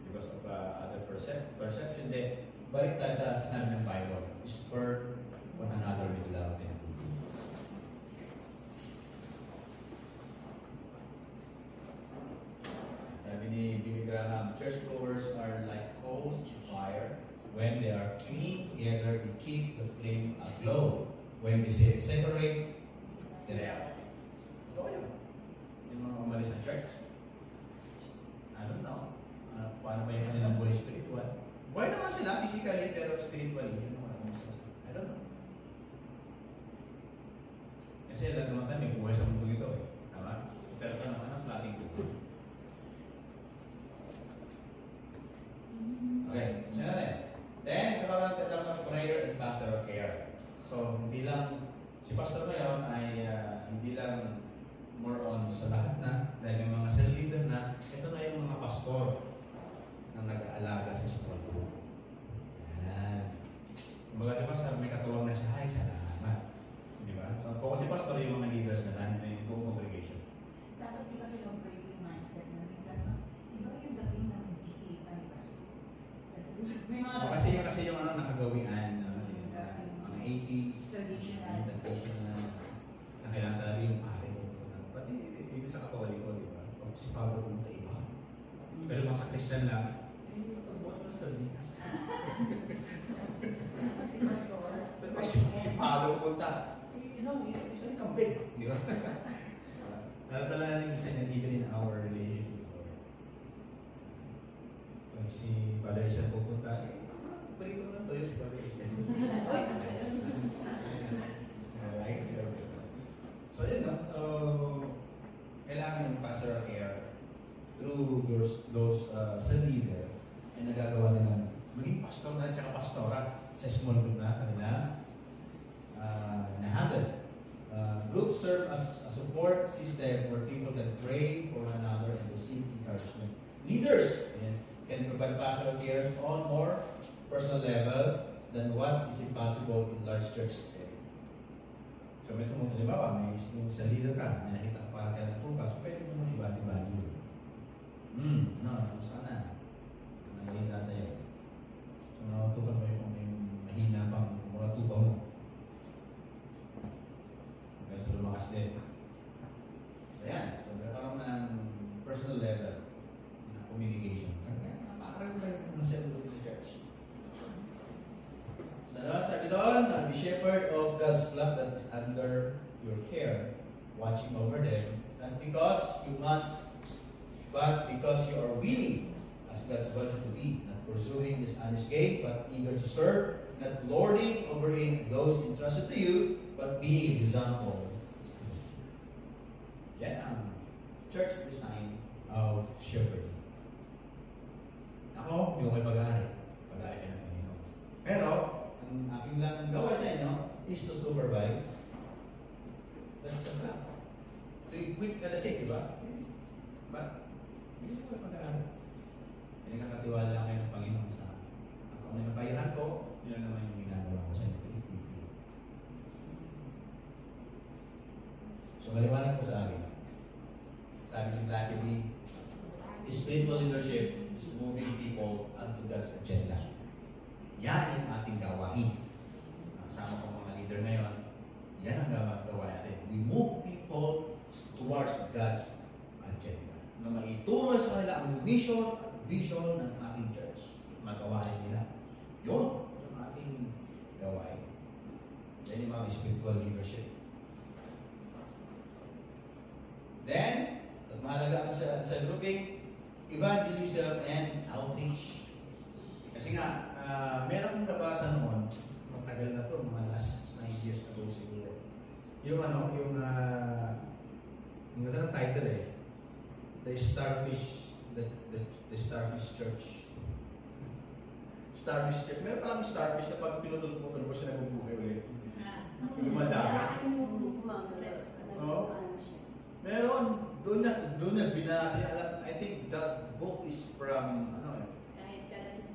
Because of other perception. Then, balik tayo sa sabi ng Bible. Spur one another with love and good deeds. Sabi ni Billy Graham, churchgoers are like coals of fire. When they are clean together, they keep the flame aglow. When they separate, they're out. Totoo yun. Yung mga umalis na church. I don't know. Paano ba yung kanilang buhay spiritual? Buhay naman sila physically, pero spiritually, yun naman ang masasabi. I don't know. Kasi lahat naman tayo may buhay sa mundo ito eh. Tama? Pero ka naman ang klaseng buhay. Okay, siya natin. Then, ito naman tatawag ng prayer and pastoral care. So, hindi lang pastor ngayon ay hindi lang more on sa lahat na, dahil may mga cell leader na, ito na yung mga pastor na nag-aalaga sa small group. Yan. Kumbaga si pastor, may katuwang na siya, ay, salamat. Di ba? So, kung si pastor, yung mga leaders na lang, yung buong congregation. Dapat di kasi mag-break yung mindset na minsan mas, iba yung dating ng bisita ni Pastor. May mga So, kasi yung ano, nakagawian, yung, mga 80s, traditional, na kailangan talaga yung pare ko. Pati, ibig sa katoliko, di ba? Pag si father pumunta, iba. Pero mga sa Christian lang, pagbuhat mo sa linas. si Pastor. Pero pag si father pumunta, isa yung kambing. Di ba? Natala natin minsan yan, even in our relationship. Pag si Father Ishan pupunta, parito mo na toyo si Father Ishan. So yun no, so kailangan yung pastoral care through those sa leader ay nagagawa nila maging pastor na at saka pastora sa small group na kanila na-handle. Groups serve as a support system where people can pray for one another and receive encouragement. Leaders can provide pastoral care on more personal level than what is impossible in large church setting. So may tumutuloy ba? May sa leader ka, may nakita ka parang kailan natukan, so pwede mo ibati-bati yun. Sana. Nakikita sa'yo. So nakatukan mo yung mahina pang mga tuba mo. Hanggang sa lumakas din. So yan. So nagkaroon ng personal level na communication. Kaya napakaroon talaga ng cellulose sa church. So sabi doon, be shepherd of God's flock that is under your care, watching over them, not because you must, but because you are willing, as God's blessed to be, not pursuing this honest gain, but eager to serve, not lording over it those entrusted to you, but being example. Yan ang church design of shepherding. Ako, hindi ko kayo pag-aari. Pag-aari kayo ng Panginoon. Pero, ang aking lang gawa sa inyo is to supervise. That's just that. To equip ka na siya, di ba? But, hindi ko kayo pag-aari. Pinagkakatiwala lang kayo ng Panginoon sa akin. At kung may kakayahan ko, yun naman yung ginagawa ko sa inyo. To equip you. So, maliwanag po sa akin. Sabi si Blackie B, spiritual leadership is moving people onto God's agenda. Yan yung ating gawain. Kasama ko mga leader ngayon, yan ang gawain natin. We move people towards God's agenda. Na maituro sa kanila ang mission at vision ng ating church. Magawain nila. Yun yung ating gawain. Yan yung mga spiritual leadership. Then, at mahalaga sa grouping, evangelism and outreach. Kasi nga, meron akong nabasa noon, matagal na to, mga last 9 years ago siguro. Yung yung ganda ng title The Starfish Church. Starfish Church. Meron palang starfish na pag pinutol-putol mo siya nabubuhay ulit. Dumadami. Oo. Meron. Doon na binasa. I think that book is from,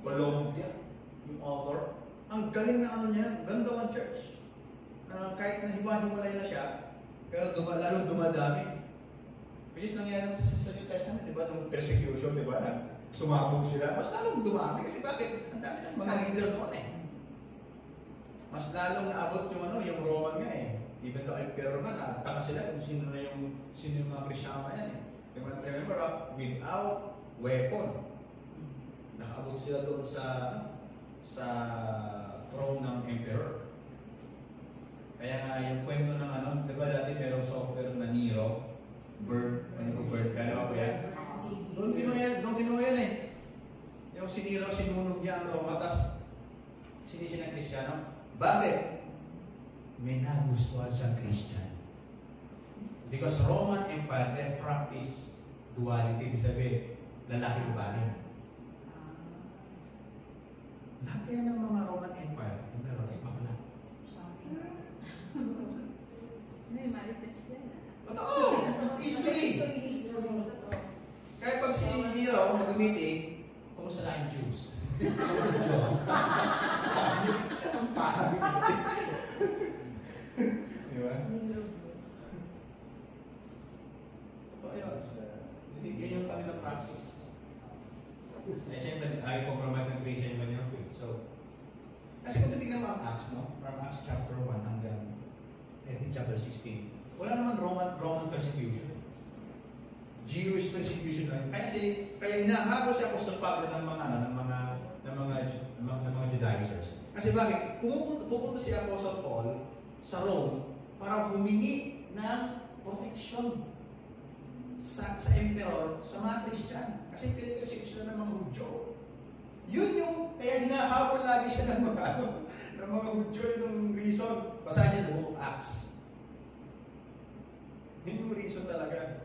Colombia. Yung author. Ang galing na niya. Ganda ang church. Kahit na hiwa-hiwalay na siya, pero lalo dumadami. Which is nangyari sa New Testament, di ba? Nung persecution, di ba? Sumabog sila. Mas lalong dumami. Kasi bakit? Ang dami ng mga leader noon Mas lalong naabot yung Roman nga Even though emperor nga, nataka sila kung sino yung mga Kristyano yan Remember, without weapon, nakaabot sila doon sa throne ng emperor. Kaya nga yung kwento ng di ba dati merong software na Nero, bird ka, di ba po yan? Doon kinuha yan Yung si Nero, sinunog niya ang Roma, tapos sinisi ng Kristiyano. Bakit? May nagustuhan siyang Christian. Because Roman Empire, they practice duality. Ibig sabihin, lalaki-babae. Lahat kaya ng mga Roman Empire, emperor, bakla. may marites yan. Totoo! History! Kaya pag si Nero ako nag-meeting, kumusta na yung Jews? Ang pahag. Di ba? Totoo yun. Yun yung kanilang practice. Eh, siyempre, ayaw compromise ng Christian yung kanilang faith. So, kasi kung titignan mo ang Acts, no? From Acts chapter 1 hanggang, I think, chapter 16, wala naman Roman persecution. Jewish persecution lang. Kaya hinahabol si Apostol Pablo ng mga Judaizers. Kasi bakit? Pupunta si Apostol Paul sa Rome para humingi ng protection sa emperor, sa mga Christian. Kasi pinag-persecute sila ng mga Hudyo. Yun yung, kaya hinahabol lagi siya ng mga Hudyo yung reason. Basahin niya buong Acts. Yun yung reason talaga.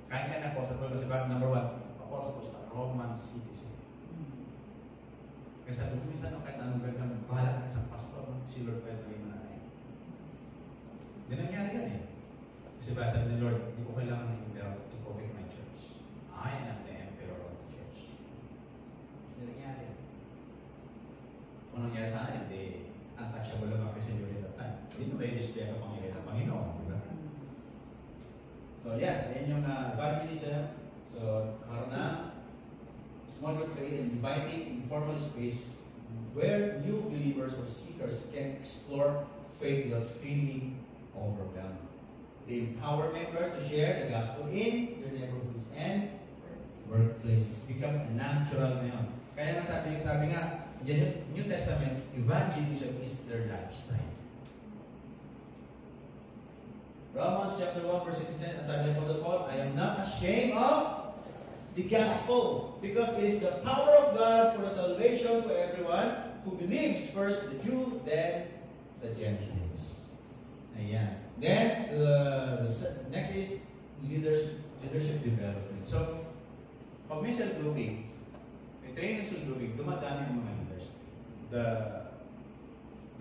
Kaya na Apostle Paul kasi bakit number 1, Apostle Paul sa Roman citizen. Kasi sabi ko minsan, kahit anong gandang bahala ng isang pastor, si Lord pwede rin mananay. Hindi nangyari yan eh. Kasi ba sabi ni Lord, hindi ko kailangan ng emperor to protect my church. I am the emperor of the church. Hindi nangyari. Kung nangyari sa akin, hindi untouchable naman kasi during that time. Hindi na may display ang pangyayari ng Panginoon, di ba? So yeah, yan yung evangelism. So, karena small group create an inviting, informal space where new believers or seekers can explore faith without feeling overwhelmed. They empower members to share the gospel in their neighborhoods and workplaces. Become a natural na yun. Kaya nga sabi nga, New Testament, evangelism is their lifestyle. Romans chapter 1 verse 16, sabi ni Apostle Paul, I am not ashamed of the gospel because it is the power of God for the salvation to everyone who believes, first the Jew, then the Gentiles. Ayan. Then, the next is leadership development. So, pag may self-grouping, may training self-grouping, dumadami ang mga leaders.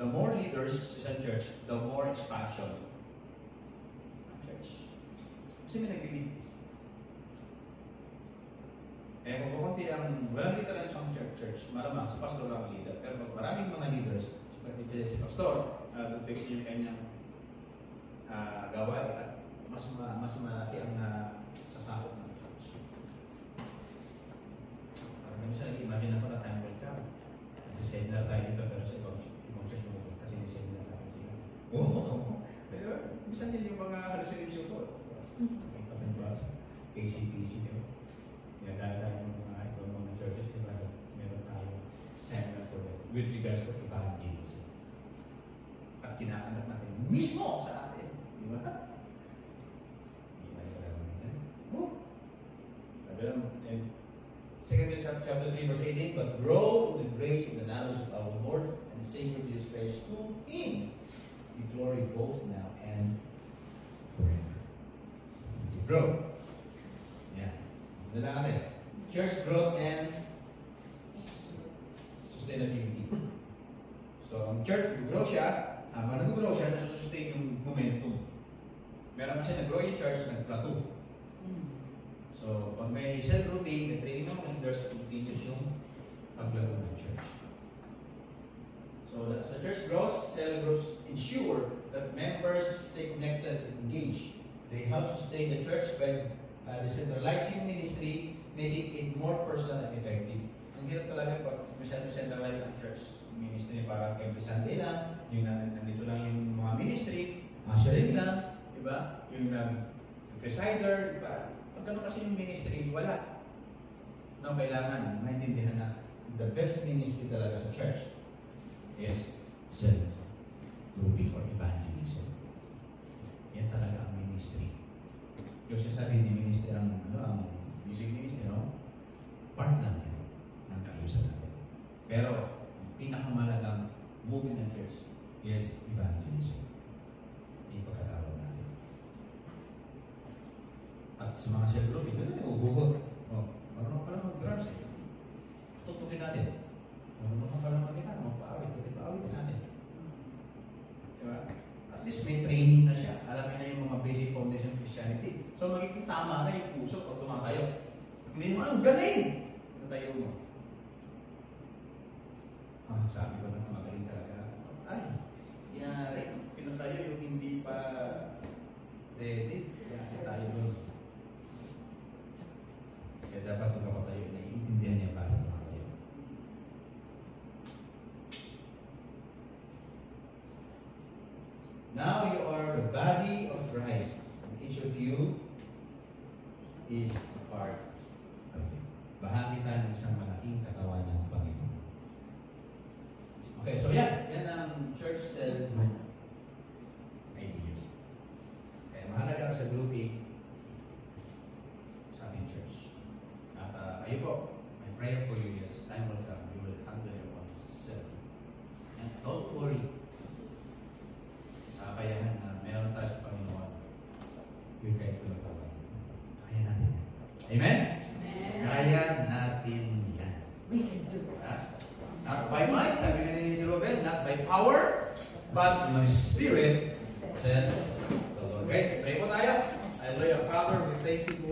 The more leaders sa church, the more expansion. Kasi may nag-lead. Eh, kung kukunti ang, walang leader lang sa church, malamang, si pastor lang ang leader. Pero pag maraming mga leaders, si pastor, tupik niya yung kanyang gawain at mas malaki ang sasakot ng church. Parang minsan, imagine ako na time will come. Nasi-seminar tayo dito, pero sa ibang church mo, kasi nasi-seminar natin sila. Oo! Pero, minsan yun yung mga hallucination ko. Kita mo ba sa KCPC, di ba? Kaya tayo ng mga churches, di ba? Meron tayo seminar for them with regards to evangelism. At kinakanak natin mismo sa atin. Di ba? Hindi ba yung kailangan natin? Oh! Sabi lang, in 2 chapter 3 verse 18, but grow in the grace and the knowledge of our Lord and Savior Jesus Christ. To Him be glory both now and forever. To grow. Yeah. Ito na natin. Church growth and sustainability. So, ang church, nag-grow siya. Habang nag-grow siya, nasusustain yung momentum. Meron kasi nag-grow yung church, nag-plateau. So, pag may self-grouping, may training ng leaders, continuous yung paglago ng church. So, as the church grows, cell groups ensure that members stay connected and engaged. They help sustain the church by decentralizing ministry, making it more personal and effective. Ang hirap talaga pag masyadong centralize ang church ministry, para every Sunday lang, yung nandito lang yung mga ministry, ushering lang, di ba? Yung presider, pag gano'n kasi yung ministry, wala. No, kailangan maintindihan na the best ministry talaga sa church is self-grouping or evangelism. Yan talaga ang ministry. Yung sinasabi ni ministry ang music ministry, no? Part lang yan ng kaayusan natin. Pero, ang pinakamalagang movement ng church is evangelism. Yung pagkatawag natin. At sa mga self-grouping, doon na uhugot. Marunong pala mag-drums eh. Tutukin natin. Marunong pala mag-gitar, magpaawit natin. Diba? At least may training na siya. Alam niya na yung Hindi mo, ang galing! Natayo mo. Sabi ko na magaling talaga. Ay, yari. Pinatayo yung hindi pa ready. Kaya tayo doon. Kaya dapat magpapatayo. Naiintindihan niya bakit tumatayo. Now you are the body of Christ. And each of you is a part of it. Bahagi tayo ng isang malaking katawan ng Panginoon. Okay, so yan ang church cell group idea. Kaya mahalaga sa grouping sa aming church. At kayo po, my prayer for you is time will come, you will handle your own self. And don't worry sa kakayahan na meron tayo sa Panginoon. Yung kahit ko na kaya natin yan. Amen? Amen. Kaya natin yan. We can do it. Not by might, sabi nga ni Robert, not by power, but my spirit, says the Lord. Okay, pray po tayo. Hallelujah. Father, we thank you, Lord.